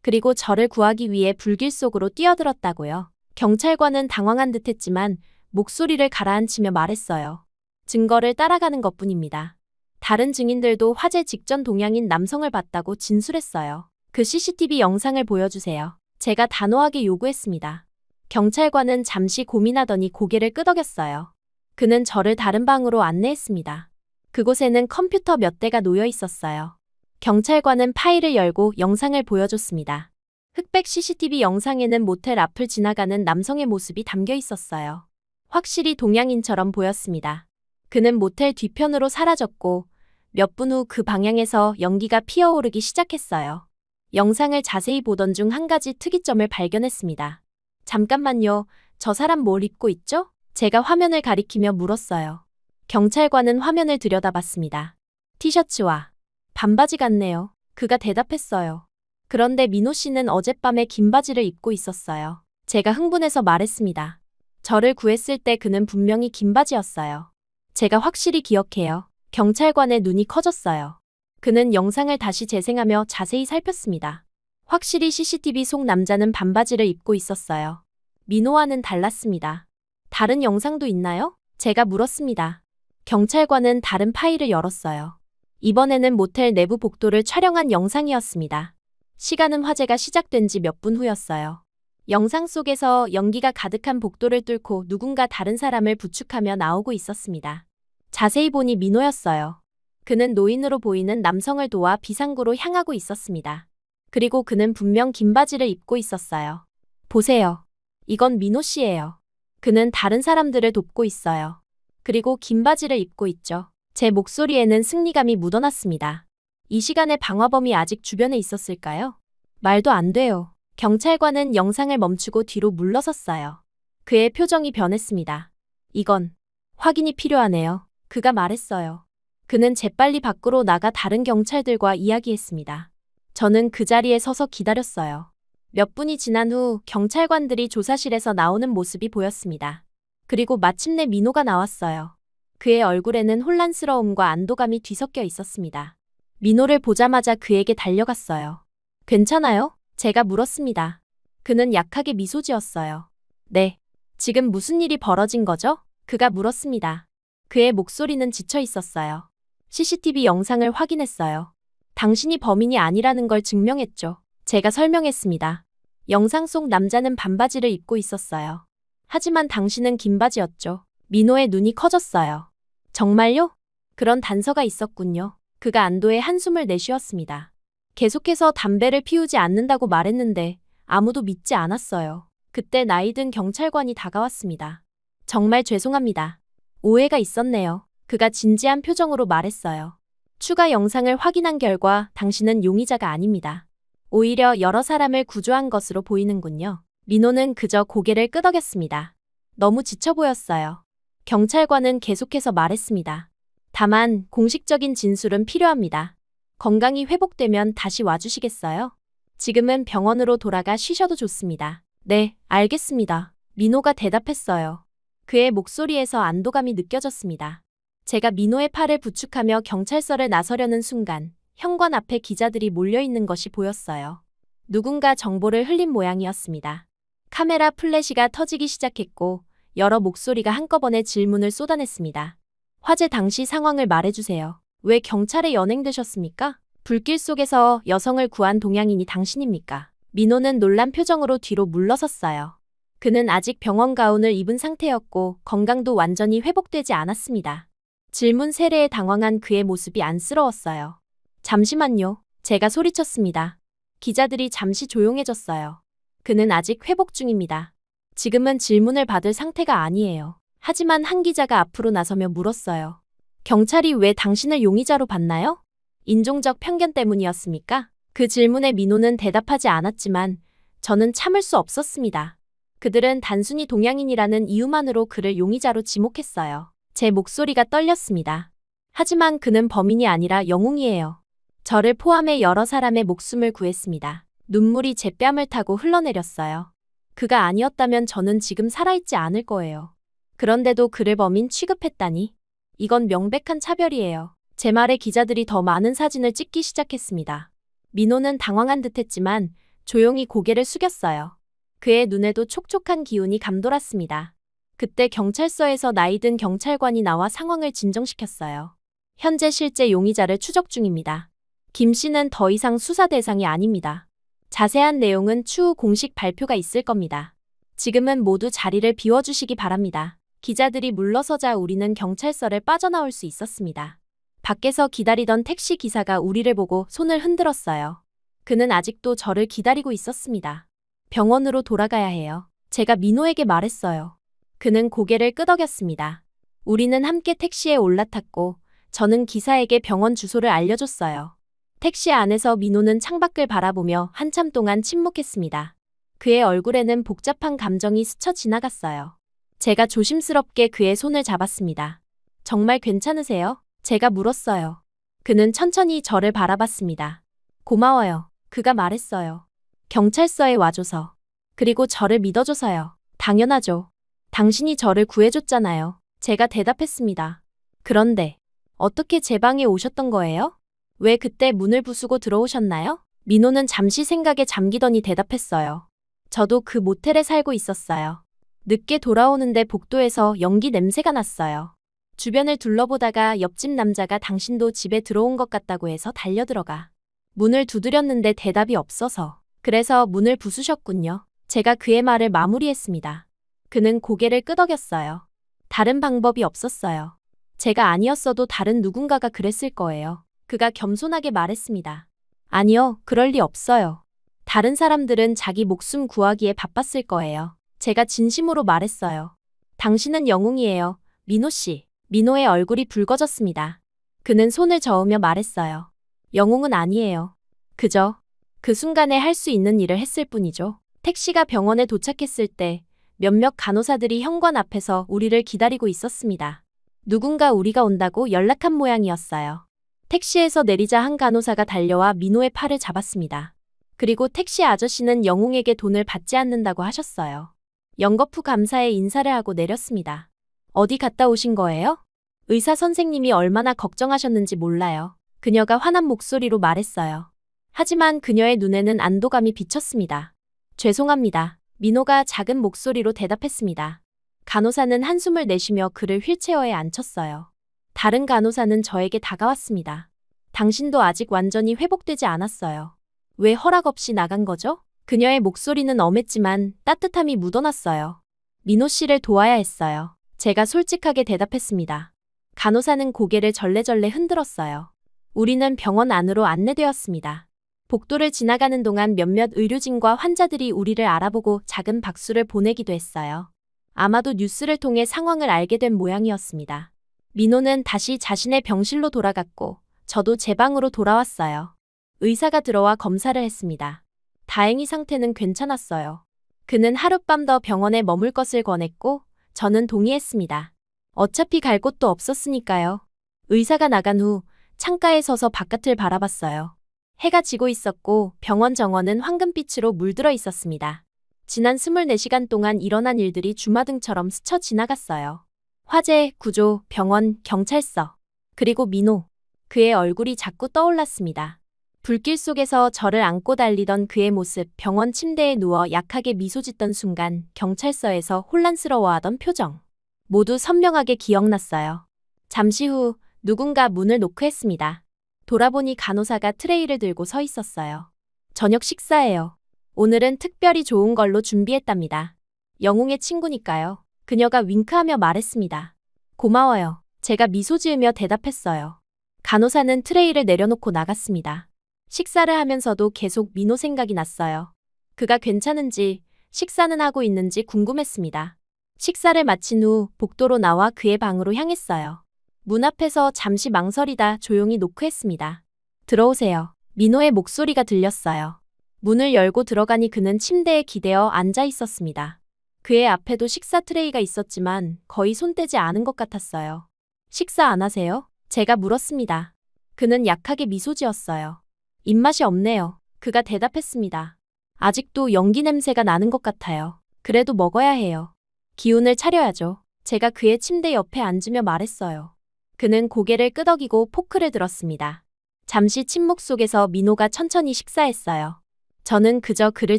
그리고 저를 구하기 위해 불길 속으로 뛰어들었다고요. 경찰관은 당황한 듯했지만 목소리를 가라앉히며 말했어요. 증거를 따라가는 것뿐입니다. 다른 증인들도 화재 직전 동양인 남성을 봤다고 진술했어요. 그 CCTV 영상을 보여주세요. 제가 단호하게 요구했습니다. 경찰관은 잠시 고민하더니 고개를 끄덕였어요. 그는 저를 다른 방으로 안내했습니다. 그곳에는 컴퓨터 몇 대가 놓여 있었어요. 경찰관은 파일을 열고 영상을 보여줬습니다. 흑백 CCTV 영상에는 모텔 앞을 지나가는 남성의 모습이 담겨 있었어요. 확실히 동양인처럼 보였습니다. 그는 모텔 뒤편으로 사라졌고 몇 분 후 그 방향에서 연기가 피어오르기 시작했어요. 영상을 자세히 보던 중 한 가지 특이점을 발견했습니다. 잠깐만요. 저 사람 뭘 입고 있죠? 제가 화면을 가리키며 물었어요. 경찰관은 화면을 들여다봤습니다. 티셔츠와 반바지 같네요. 그가 대답했어요. 그런데 민호 씨는 어젯밤에 긴 바지를 입고 있었어요. 제가 흥분해서 말했습니다. 저를 구했을 때 그는 분명히 긴 바지였어요. 제가 확실히 기억해요. 경찰관의 눈이 커졌어요. 그는 영상을 다시 재생하며 자세히 살폈습니다. 확실히 CCTV 속 남자는 반바지를 입고 있었어요. 민호와는 달랐습니다. 다른 영상도 있나요? 제가 물었습니다. 경찰관은 다른 파일을 열었어요. 이번에는 모텔 내부 복도를 촬영한 영상이었습니다. 시간은 화재가 시작된 지 몇 분 후였어요. 영상 속에서 연기가 가득한 복도를 뚫고 누군가 다른 사람을 부축하며 나오고 있었습니다. 자세히 보니 민호였어요. 그는 노인으로 보이는 남성을 도와 비상구로 향하고 있었습니다. 그리고 그는 분명 긴 바지를 입고 있었어요. 보세요. 이건 민호 씨예요. 그는 다른 사람들을 돕고 있어요. 그리고 긴 바지를 입고 있죠. 제 목소리에는 승리감이 묻어났습니다. 이 시간에 방화범이 아직 주변에 있었을까요? 말도 안 돼요. 경찰관은 영상을 멈추고 뒤로 물러섰어요. 그의 표정이 변했습니다. 이건 확인이 필요하네요. 그가 말했어요. 그는 재빨리 밖으로 나가 다른 경찰들과 이야기했습니다. 저는 그 자리에 서서 기다렸어요. 몇 분이 지난 후 경찰관들이 조사실에서 나오는 모습이 보였습니다. 그리고 마침내 민호가 나왔어요. 그의 얼굴에는 혼란스러움과 안도감이 뒤섞여 있었습니다. 민호를 보자마자 그에게 달려갔어요. 괜찮아요? 제가 물었습니다. 그는 약하게 미소 지었어요. 네. 지금 무슨 일이 벌어진 거죠? 그가 물었습니다. 그의 목소리는 지쳐 있었어요. CCTV 영상을 확인했어요. 당신이 범인이 아니라는 걸 증명했죠. 제가 설명했습니다. 영상 속 남자는 반바지를 입고 있었어요. 하지만 당신은 긴 바지였죠. 민호의 눈이 커졌어요. 정말요? 그런 단서가 있었군요. 그가 안도의 한숨을 내쉬었습니다. 계속해서 담배를 피우지 않는다고 말했는데 아무도 믿지 않았어요. 그때 나이든 경찰관이 다가왔습니다. 정말 죄송합니다. 오해가 있었네요. 그가 진지한 표정으로 말했어요. 추가 영상을 확인한 결과 당신은 용의자가 아닙니다. 오히려 여러 사람을 구조한 것으로 보이는군요. 민호는 그저 고개를 끄덕였습니다. 너무 지쳐 보였어요. 경찰관은 계속해서 말했습니다. 다만 공식적인 진술은 필요합니다. 건강이 회복되면 다시 와주시겠어요? 지금은 병원으로 돌아가 쉬셔도 좋습니다. 네, 알겠습니다. 민호가 대답했어요. 그의 목소리에서 안도감이 느껴졌습니다. 제가 민호의 팔을 부축하며 경찰서를 나서려는 순간 현관 앞에 기자들이 몰려있는 것이 보였어요. 누군가 정보를 흘린 모양이었습니다. 카메라 플래시가 터지기 시작했고 여러 목소리가 한꺼번에 질문을 쏟아냈습니다. 화재 당시 상황을 말해주세요. 왜 경찰에 연행되셨습니까? 불길 속에서 여성을 구한 동양인이 당신입니까? 민호는 놀란 표정으로 뒤로 물러섰어요. 그는 아직 병원 가운을 입은 상태였고 건강도 완전히 회복되지 않았습니다. 질문 세례에 당황한 그의 모습이 안쓰러웠어요. 잠시만요. 제가 소리쳤습니다. 기자들이 잠시 조용해졌어요. 그는 아직 회복 중입니다. 지금은 질문을 받을 상태가 아니에요. 하지만 한 기자가 앞으로 나서며 물었어요. 경찰이 왜 당신을 용의자로 봤나요? 인종적 편견 때문이었습니까? 그 질문에 민호는 대답하지 않았지만 저는 참을 수 없었습니다. 그들은 단순히 동양인이라는 이유만으로 그를 용의자로 지목했어요. 제 목소리가 떨렸습니다. 하지만 그는 범인이 아니라 영웅이에요. 저를 포함해 여러 사람의 목숨을 구했습니다. 눈물이 제 뺨을 타고 흘러내렸어요. 그가 아니었다면 저는 지금 살아있지 않을 거예요. 그런데도 그를 범인 취급했다니. 이건 명백한 차별이에요. 제 말에 기자들이 더 많은 사진을 찍기 시작했습니다. 민호는 당황한 듯했지만 조용히 고개를 숙였어요. 그의 눈에도 촉촉한 기운이 감돌았습니다. 그때 경찰서에서 나이든 경찰관이 나와 상황을 진정시켰어요. 현재 실제 용의자를 추적 중입니다. 김 씨는 더 이상 수사 대상이 아닙니다. 자세한 내용은 추후 공식 발표가 있을 겁니다. 지금은 모두 자리를 비워주시기 바랍니다. 기자들이 물러서자 우리는 경찰서를 빠져나올 수 있었습니다. 밖에서 기다리던 택시 기사가 우리를 보고 손을 흔들었어요. 그는 아직도 저를 기다리고 있었습니다. 병원으로 돌아가야 해요. 제가 민호에게 말했어요. 그는 고개를 끄덕였습니다. 우리는 함께 택시에 올라탔고 저는 기사에게 병원 주소를 알려줬어요. 택시 안에서 민호는 창밖을 바라보며 한참 동안 침묵했습니다. 그의 얼굴에는 복잡한 감정이 스쳐 지나갔어요. 제가 조심스럽게 그의 손을 잡았습니다. 정말 괜찮으세요? 제가 물었어요. 그는 천천히 저를 바라봤습니다. 고마워요. 그가 말했어요. 경찰서에 와줘서. 그리고 저를 믿어줘서요. 당연하죠. 당신이 저를 구해줬잖아요. 제가 대답했습니다. 그런데 어떻게 제 방에 오셨던 거예요? 왜 그때 문을 부수고 들어오셨나요? 민호는 잠시 생각에 잠기더니 대답했어요. 저도 그 모텔에 살고 있었어요. 늦게 돌아오는데 복도에서 연기 냄새가 났어요. 주변을 둘러보다가 옆집 남자가 당신도 집에 들어온 것 같다고 해서 달려들어가. 문을 두드렸는데 대답이 없어서. 그래서 문을 부수셨군요. 제가 그의 말을 마무리했습니다. 그는 고개를 끄덕였어요. 다른 방법이 없었어요. 제가 아니었어도 다른 누군가가 그랬을 거예요. 그가 겸손하게 말했습니다. 아니요, 그럴 리 없어요. 다른 사람들은 자기 목숨 구하기에 바빴을 거예요. 제가 진심으로 말했어요. 당신은 영웅이에요, 민호 씨. 민호의 얼굴이 붉어졌습니다. 그는 손을 저으며 말했어요. 영웅은 아니에요. 그저 그 순간에 할 수 있는 일을 했을 뿐이죠. 택시가 병원에 도착했을 때 몇몇 간호사들이 현관 앞에서 우리를 기다리고 있었습니다. 누군가 우리가 온다고 연락한 모양이었어요. 택시에서 내리자 한 간호사가 달려와 민호의 팔을 잡았습니다. 그리고 택시 아저씨는 영웅에게 돈을 받지 않는다고 하셨어요. 연거푸 감사의 인사를 하고 내렸습니다. 어디 갔다 오신 거예요? 의사 선생님이 얼마나 걱정하셨는지 몰라요. 그녀가 화난 목소리로 말했어요. 하지만 그녀의 눈에는 안도감이 비쳤습니다. 죄송합니다. 민호가 작은 목소리로 대답했습니다. 간호사는 한숨을 내쉬며 그를 휠체어에 앉혔어요. 다른 간호사는 저에게 다가왔습니다. 당신도 아직 완전히 회복되지 않았어요. 왜 허락 없이 나간 거죠? 그녀의 목소리는 엄했지만 따뜻함이 묻어났어요. 민호 씨를 도와야 했어요. 제가 솔직하게 대답했습니다. 간호사는 고개를 절레절레 흔들었어요. 우리는 병원 안으로 안내되었습니다. 복도를 지나가는 동안 몇몇 의료진과 환자들이 우리를 알아보고 작은 박수를 보내기도 했어요. 아마도 뉴스를 통해 상황을 알게 된 모양이었습니다. 민호는 다시 자신의 병실로 돌아갔고 저도 제 방으로 돌아왔어요. 의사가 들어와 검사를 했습니다. 다행히 상태는 괜찮았어요. 그는 하룻밤 더 병원에 머물 것을 권했고 저는 동의했습니다. 어차피 갈 곳도 없었으니까요. 의사가 나간 후 창가에 서서 바깥을 바라봤어요. 해가 지고 있었고 병원 정원은 황금빛으로 물들어 있었습니다. 지난 24시간 동안 일어난 일들이 주마등처럼 스쳐 지나갔어요. 화재, 구조, 병원, 경찰서, 그리고 민호. 그의 얼굴이 자꾸 떠올랐습니다. 불길 속에서 저를 안고 달리던 그의 모습, 병원 침대에 누워 약하게 미소 짓던 순간, 경찰서에서 혼란스러워하던 표정. 모두 선명하게 기억났어요. 잠시 후 누군가 문을 노크했습니다. 돌아보니 간호사가 트레이를 들고 서 있었어요. 저녁 식사예요. 오늘은 특별히 좋은 걸로 준비했답니다. 영웅의 친구니까요. 그녀가 윙크하며 말했습니다. 고마워요. 제가 미소 지으며 대답했어요. 간호사는 트레이를 내려놓고 나갔습니다. 식사를 하면서도 계속 민호 생각이 났어요. 그가 괜찮은지, 식사는 하고 있는지 궁금했습니다. 식사를 마친 후 복도로 나와 그의 방으로 향했어요. 문 앞에서 잠시 망설이다 조용히 노크했습니다. 들어오세요. 민호의 목소리가 들렸어요. 문을 열고 들어가니 그는 침대에 기대어 앉아 있었습니다. 그의 앞에도 식사 트레이가 있었지만 거의 손대지 않은 것 같았어요. 식사 안 하세요? 제가 물었습니다. 그는 약하게 미소 지었어요. 입맛이 없네요. 그가 대답했습니다. 아직도 연기 냄새가 나는 것 같아요. 그래도 먹어야 해요. 기운을 차려야죠. 제가 그의 침대 옆에 앉으며 말했어요. 그는 고개를 끄덕이고 포크를 들었습니다. 잠시 침묵 속에서 민호가 천천히 식사했어요. 저는 그저 그를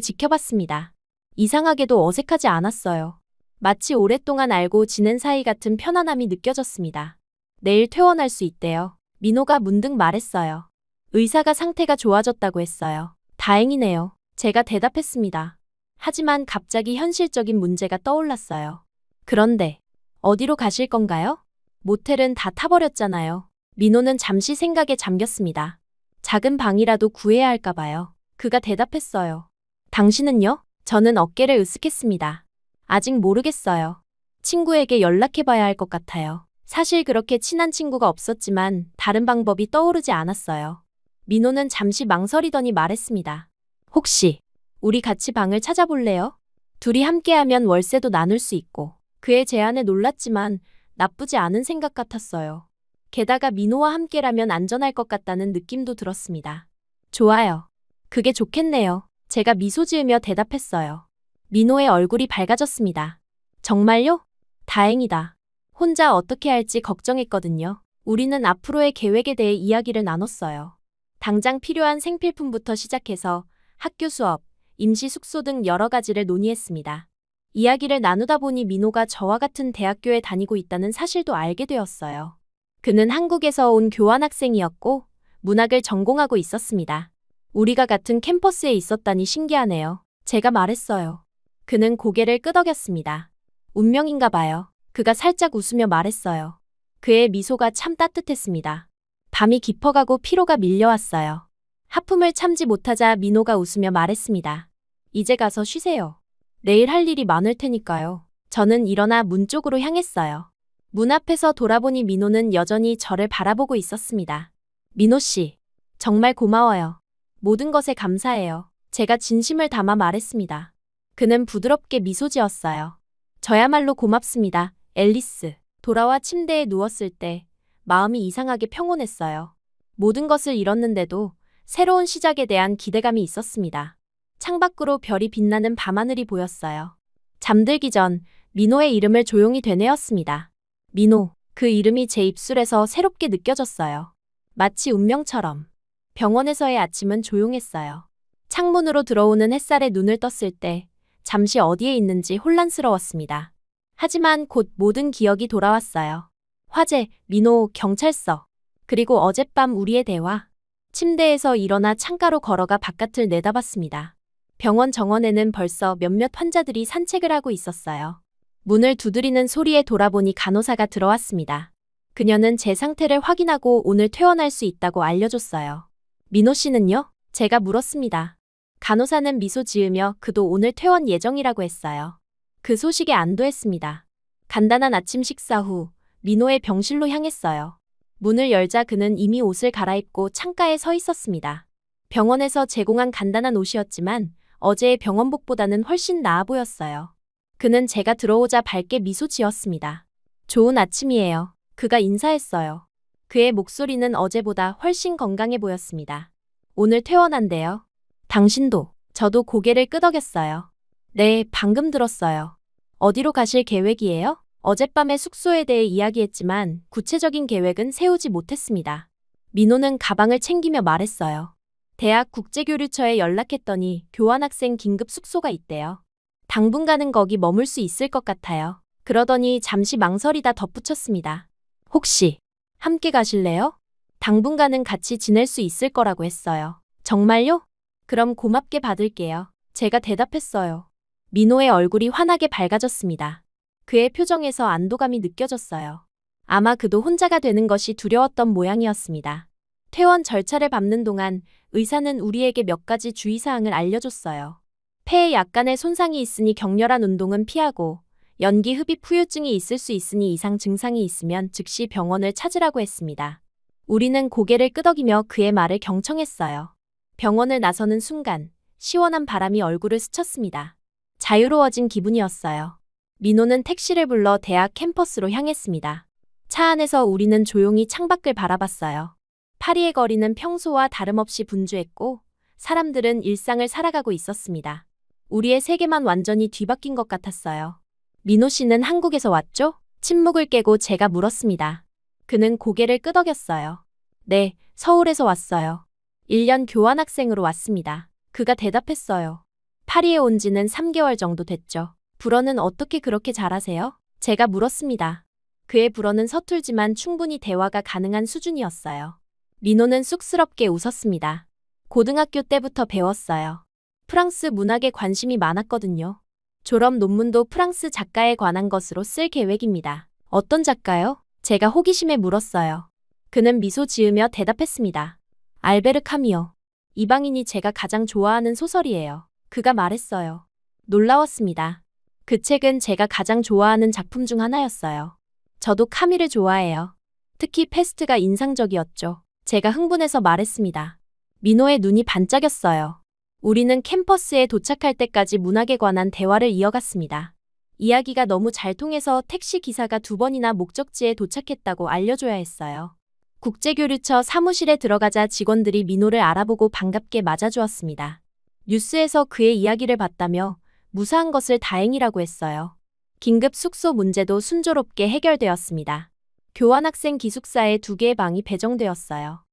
지켜봤습니다. 이상하게도 어색하지 않았어요. 마치 오랫동안 알고 지낸 사이 같은 편안함이 느껴졌습니다. 내일 퇴원할 수 있대요. 민호가 문득 말했어요. 의사가 상태가 좋아졌다고 했어요. 다행이네요. 제가 대답했습니다. 하지만 갑자기 현실적인 문제가 떠올랐어요. 그런데 어디로 가실 건가요? 모텔은 다 타버렸잖아요. 민호는 잠시 생각에 잠겼습니다. 작은 방이라도 구해야 할까 봐요. 그가 대답했어요. 당신은요? 저는 어깨를 으쓱했습니다. 아직 모르겠어요. 친구에게 연락해봐야 할 것 같아요. 사실 그렇게 친한 친구가 없었지만 다른 방법이 떠오르지 않았어요. 민호는 잠시 망설이더니 말했습니다. 혹시 우리 같이 방을 찾아볼래요? 둘이 함께하면 월세도 나눌 수 있고. 그의 제안에 놀랐지만 나쁘지 않은 생각 같았어요. 게다가 민호와 함께라면 안전할 것 같다는 느낌도 들었습니다. 좋아요. 그게 좋겠네요. 제가 미소 지으며 대답했어요. 민호의 얼굴이 밝아졌습니다. 정말요? 다행이다. 혼자 어떻게 할지 걱정했거든요. 우리는 앞으로의 계획에 대해 이야기를 나눴어요. 당장 필요한 생필품부터 시작해서 학교 수업, 임시 숙소 등 여러 가지를 논의했습니다. 이야기를 나누다 보니 민호가 저와 같은 대학교에 다니고 있다는 사실도 알게 되었어요. 그는 한국에서 온 교환학생이었고 문학을 전공하고 있었습니다. 우리가 같은 캠퍼스에 있었다니 신기하네요. 제가 말했어요. 그는 고개를 끄덕였습니다. 운명인가 봐요. 그가 살짝 웃으며 말했어요. 그의 미소가 참 따뜻했습니다. 밤이 깊어가고 피로가 밀려왔어요. 하품을 참지 못하자 민호가 웃으며 말했습니다. 이제 가서 쉬세요. 내일 할 일이 많을 테니까요. 저는 일어나 문 쪽으로 향했어요. 문 앞에서 돌아보니 민호는 여전히 저를 바라보고 있었습니다. 민호 씨, 정말 고마워요. 모든 것에 감사해요. 제가 진심을 담아 말했습니다. 그는 부드럽게 미소 지었어요. 저야말로 고맙습니다, 앨리스. 돌아와 침대에 누웠을 때 마음이 이상하게 평온했어요. 모든 것을 잃었는데도 새로운 시작에 대한 기대감이 있었습니다. 창밖으로 별이 빛나는 밤하늘이 보였어요. 잠들기 전 민호의 이름을 조용히 되뇌었습니다. 민호, 그 이름이 제 입술에서 새롭게 느껴졌어요. 마치 운명처럼. 병원에서의 아침은 조용했어요. 창문으로 들어오는 햇살에 눈을 떴을 때 잠시 어디에 있는지 혼란스러웠습니다. 하지만 곧 모든 기억이 돌아왔어요. 화재, 민호, 경찰서, 그리고 어젯밤 우리의 대화. 침대에서 일어나 창가로 걸어가 바깥을 내다봤습니다. 병원 정원에는 벌써 몇몇 환자들이 산책을 하고 있었어요. 문을 두드리는 소리에 돌아보니 간호사가 들어왔습니다. 그녀는 제 상태를 확인하고 오늘 퇴원할 수 있다고 알려줬어요. 민호 씨는요? 제가 물었습니다. 간호사는 미소 지으며 그도 오늘 퇴원 예정이라고 했어요. 그 소식에 안도했습니다. 간단한 아침 식사 후 민호의 병실로 향했어요. 문을 열자 그는 이미 옷을 갈아입고 창가에 서 있었습니다. 병원에서 제공한 간단한 옷이었지만 어제의 병원복보다는 훨씬 나아 보였어요. 그는 제가 들어오자 밝게 미소 지었습니다. 좋은 아침이에요. 그가 인사했어요. 그의 목소리는 어제보다 훨씬 건강해 보였습니다. 오늘 퇴원한대요. 당신도. 저도 고개를 끄덕였어요. 네, 방금 들었어요. 어디로 가실 계획이에요? 어젯밤에 숙소에 대해 이야기했지만 구체적인 계획은 세우지 못했습니다. 민호는 가방을 챙기며 말했어요. 대학 국제교류처에 연락했더니 교환학생 긴급 숙소가 있대요. 당분간은 거기 머물 수 있을 것 같아요. 그러더니 잠시 망설이다 덧붙였습니다. 혹시 함께 가실래요? 당분간은 같이 지낼 수 있을 거라고 했어요. 정말요? 그럼 고맙게 받을게요. 제가 대답했어요. 민호의 얼굴이 환하게 밝아졌습니다. 그의 표정에서 안도감이 느껴졌어요. 아마 그도 혼자가 되는 것이 두려웠던 모양이었습니다. 퇴원 절차를 밟는 동안 의사는 우리에게 몇 가지 주의사항을 알려줬어요. 폐에 약간의 손상이 있으니 격렬한 운동은 피하고 연기 흡입 후유증이 있을 수 있으니 이상 증상이 있으면 즉시 병원을 찾으라고 했습니다. 우리는 고개를 끄덕이며 그의 말을 경청했어요. 병원을 나서는 순간 시원한 바람이 얼굴을 스쳤습니다. 자유로워진 기분이었어요. 민호는 택시를 불러 대학 캠퍼스로 향했습니다. 차 안에서 우리는 조용히 창밖을 바라봤어요. 파리의 거리는 평소와 다름없이 분주했고 사람들은 일상을 살아가고 있었습니다. 우리의 세계만 완전히 뒤바뀐 것 같았어요. 민호 씨는 한국에서 왔죠? 침묵을 깨고 제가 물었습니다. 그는 고개를 끄덕였어요. 네, 서울에서 왔어요. 1년 교환학생으로 왔습니다. 그가 대답했어요. 파리에 온 지는 3개월 정도 됐죠. 불어는 어떻게 그렇게 잘하세요? 제가 물었습니다. 그의 불어는 서툴지만 충분히 대화가 가능한 수준이었어요. 민호는 쑥스럽게 웃었습니다. 고등학교 때부터 배웠어요. 프랑스 문학에 관심이 많았거든요. 졸업 논문도 프랑스 작가에 관한 것으로 쓸 계획입니다. 어떤 작가요? 제가 호기심에 물었어요. 그는 미소 지으며 대답했습니다. 알베르 카미요. 이방인이 제가 가장 좋아하는 소설이에요. 그가 말했어요. 놀라웠습니다. 그 책은 제가 가장 좋아하는 작품 중 하나였어요. 저도 카미를 좋아해요. 특히 페스트가 인상적이었죠. 제가 흥분해서 말했습니다. 민호의 눈이 반짝였어요. 우리는 캠퍼스에 도착할 때까지 문학에 관한 대화를 이어갔습니다. 이야기가 너무 잘 통해서 택시 기사가 2번이나 목적지에 도착했다고 알려줘야 했어요. 국제교류처 사무실에 들어가자 직원들이 민호를 알아보고 반갑게 맞아주었습니다. 뉴스에서 그의 이야기를 봤다며 무사한 것을 다행이라고 했어요. 긴급 숙소 문제도 순조롭게 해결되었습니다. 교환학생 기숙사에 2개의 방이 배정되었어요.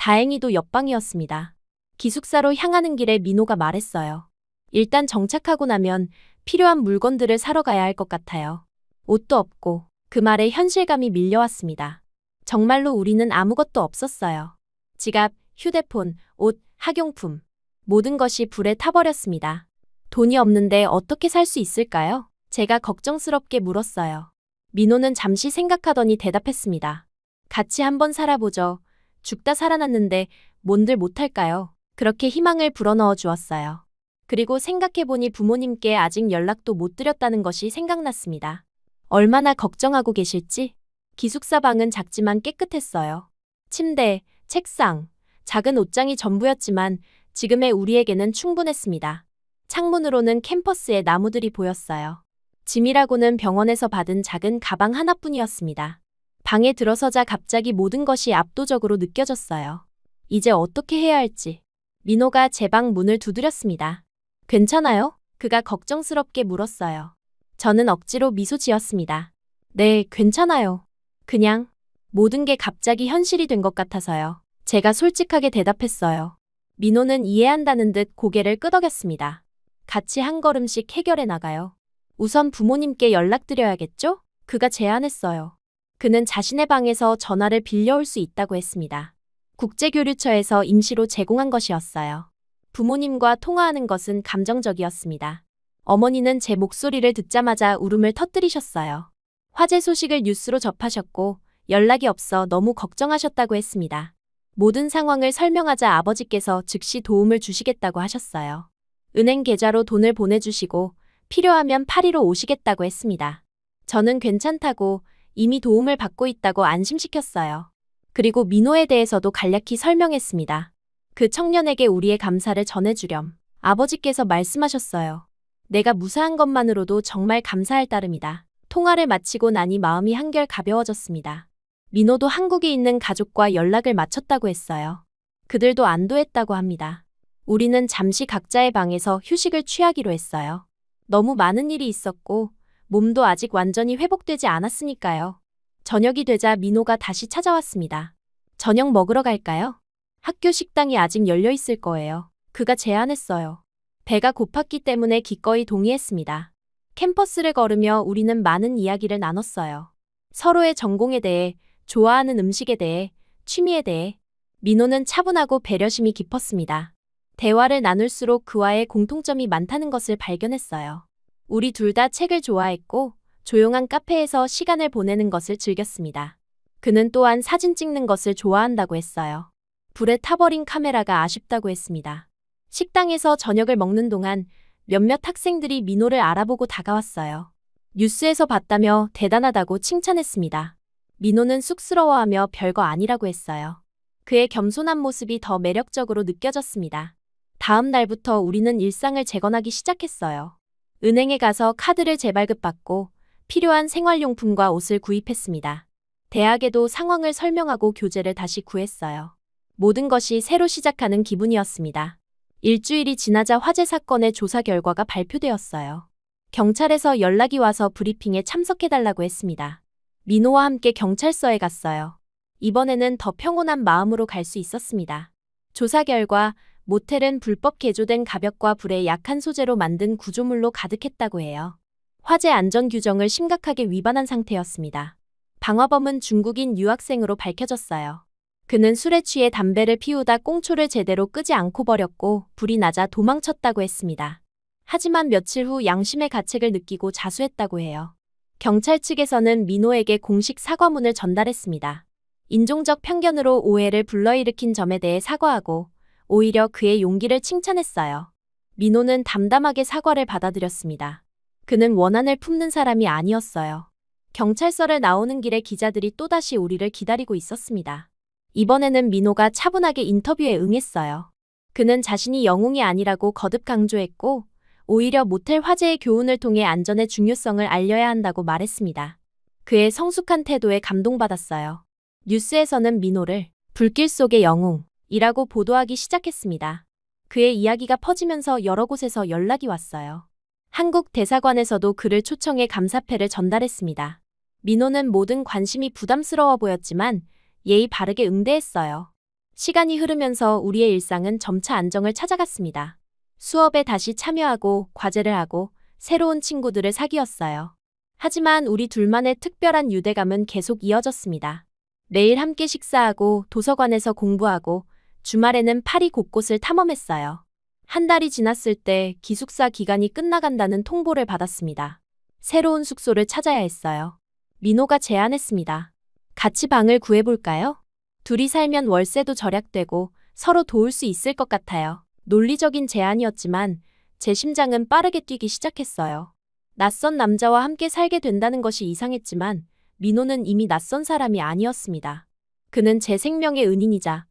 다행히도 옆방이었습니다. 기숙사로 향하는 길에 민호가 말했어요. 일단 정착하고 나면 필요한 물건들을 사러 가야 할 것 같아요. 옷도 없고. 그 말에 현실감이 밀려왔습니다. 정말로 우리는 아무것도 없었어요. 지갑, 휴대폰, 옷, 학용품. 모든 것이 불에 타버렸습니다. 돈이 없는데 어떻게 살 수 있을까요? 제가 걱정스럽게 물었어요. 민호는 잠시 생각하더니 대답했습니다. 같이 한번 살아보죠. 죽다 살아났는데 뭔들 못할까요? 그렇게 희망을 불어넣어 주었어요. 그리고 생각해보니 부모님께 아직 연락도 못 드렸다는 것이 생각났습니다. 얼마나 걱정하고 계실지. 기숙사 방은 작지만 깨끗했어요. 침대, 책상, 작은 옷장이 전부였지만 지금의 우리에게는 충분했습니다. 창문으로는 캠퍼스의 나무들이 보였어요. 짐이라고는 병원에서 받은 작은 가방 하나뿐이었습니다. 방에 들어서자 갑자기 모든 것이 압도적으로 느껴졌어요. 이제 어떻게 해야 할지. 민호가 제 방 문을 두드렸습니다. 괜찮아요? 그가 걱정스럽게 물었어요. 저는 억지로 미소 지었습니다. 네, 괜찮아요. 그냥 모든 게 갑자기 현실이 된 것 같아서요. 제가 솔직하게 대답했어요. 민호는 이해한다는 듯 고개를 끄덕였습니다. 같이 한 걸음씩 해결해 나가요. 우선 부모님께 연락드려야겠죠? 그가 제안했어요. 그는 자신의 방에서 전화를 빌려올 수 있다고 했습니다. 국제교류처에서 임시로 제공한 것이었어요. 부모님과 통화하는 것은 감정적이었습니다. 어머니는 제 목소리를 듣자마자 울음을 터뜨리셨어요. 화재 소식을 뉴스로 접하셨고 연락이 없어 너무 걱정하셨다고 했습니다. 모든 상황을 설명하자 아버지께서 즉시 도움을 주시겠다고 하셨어요. 은행 계좌로 돈을 보내주시고 필요하면 파리로 오시겠다고 했습니다. 저는 괜찮다고 이미 도움을 받고 있다고 안심시켰어요. 그리고 민호에 대해서도 간략히 설명했습니다. 그 청년에게 우리의 감사를 전해주렴. 아버지께서 말씀하셨어요. 내가 무사한 것만으로도 정말 감사할 따름이다. 통화를 마치고 나니 마음이 한결 가벼워졌습니다. 민호도 한국에 있는 가족과 연락을 마쳤다고 했어요. 그들도 안도했다고 합니다. 우리는 잠시 각자의 방에서 휴식을 취하기로 했어요. 너무 많은 일이 있었고 몸도 아직 완전히 회복되지 않았으니까요. 저녁이 되자 민호가 다시 찾아왔습니다. 저녁 먹으러 갈까요? 학교 식당이 아직 열려 있을 거예요. 그가 제안했어요. 배가 고팠기 때문에 기꺼이 동의했습니다. 캠퍼스를 걸으며 우리는 많은 이야기를 나눴어요. 서로의 전공에 대해, 좋아하는 음식에 대해, 취미에 대해. 민호는 차분하고 배려심이 깊었습니다. 대화를 나눌수록 그와의 공통점이 많다는 것을 발견했어요. 우리 둘 다 책을 좋아했고 조용한 카페에서 시간을 보내는 것을 즐겼습니다. 그는 또한 사진 찍는 것을 좋아한다고 했어요. 불에 타버린 카메라가 아쉽다고 했습니다. 식당에서 저녁을 먹는 동안 몇몇 학생들이 민호를 알아보고 다가왔어요. 뉴스에서 봤다며 대단하다고 칭찬했습니다. 민호는 쑥스러워하며 별거 아니라고 했어요. 그의 겸손한 모습이 더 매력적으로 느껴졌습니다. 다음 날부터 우리는 일상을 재건하기 시작했어요. 은행에 가서 카드를 재발급받고 필요한 생활용품과 옷을 구입했습니다. 대학에도 상황을 설명하고 교재를 다시 구했어요. 모든 것이 새로 시작하는 기분이었습니다. 일주일이 지나자 화재 사건의 조사 결과가 발표되었어요. 경찰에서 연락이 와서 브리핑에 참석해달라고 했습니다. 민호와 함께 경찰서에 갔어요. 이번에는 더 평온한 마음으로 갈 수 있었습니다. 조사 결과 모텔은 불법 개조된 가벽과 불에 약한 소재로 만든 구조물로 가득했다고 해요. 화재 안전 규정을 심각하게 위반한 상태였습니다. 방화범은 중국인 유학생으로 밝혀졌어요. 그는 술에 취해 담배를 피우다 꽁초를 제대로 끄지 않고 버렸고 불이 나자 도망쳤다고 했습니다. 하지만 며칠 후 양심의 가책을 느끼고 자수했다고 해요. 경찰 측에서는 민호에게 공식 사과문을 전달했습니다. 인종적 편견으로 오해를 불러일으킨 점에 대해 사과하고 오히려 그의 용기를 칭찬했어요. 민호는 담담하게 사과를 받아들였습니다. 그는 원한을 품는 사람이 아니었어요. 경찰서를 나오는 길에 기자들이 또다시 우리를 기다리고 있었습니다. 이번에는 민호가 차분하게 인터뷰에 응했어요. 그는 자신이 영웅이 아니라고 거듭 강조했고 오히려 모텔 화재의 교훈을 통해 안전의 중요성을 알려야 한다고 말했습니다. 그의 성숙한 태도에 감동받았어요. 뉴스에서는 민호를 불길 속의 영웅이라고 보도하기 시작했습니다. 그의 이야기가 퍼지면서 여러 곳에서 연락이 왔어요. 한국 대사관에서도 그를 초청해 감사패를 전달했습니다. 민호는 모든 관심이 부담스러워 보였지만 예의 바르게 응대했어요. 시간이 흐르면서 우리의 일상은 점차 안정을 찾아갔습니다. 수업에 다시 참여하고 과제를 하고 새로운 친구들을 사귀었어요. 하지만 우리 둘만의 특별한 유대감은 계속 이어졌습니다. 매일 함께 식사하고 도서관에서 공부하고 주말에는 파리 곳곳을 탐험했어요. 한 달이 지났을 때 기숙사 기간이 끝나간다는 통보를 받았습니다. 새로운 숙소를 찾아야 했어요. 민호가 제안했습니다. 같이 방을 구해볼까요? 둘이 살면 월세도 절약되고 서로 도울 수 있을 것 같아요. 논리적인 제안이었지만 제 심장은 빠르게 뛰기 시작했어요. 낯선 남자와 함께 살게 된다는 것이 이상했지만 민호는 이미 낯선 사람이 아니었습니다. 그는 제 생명의 은인이자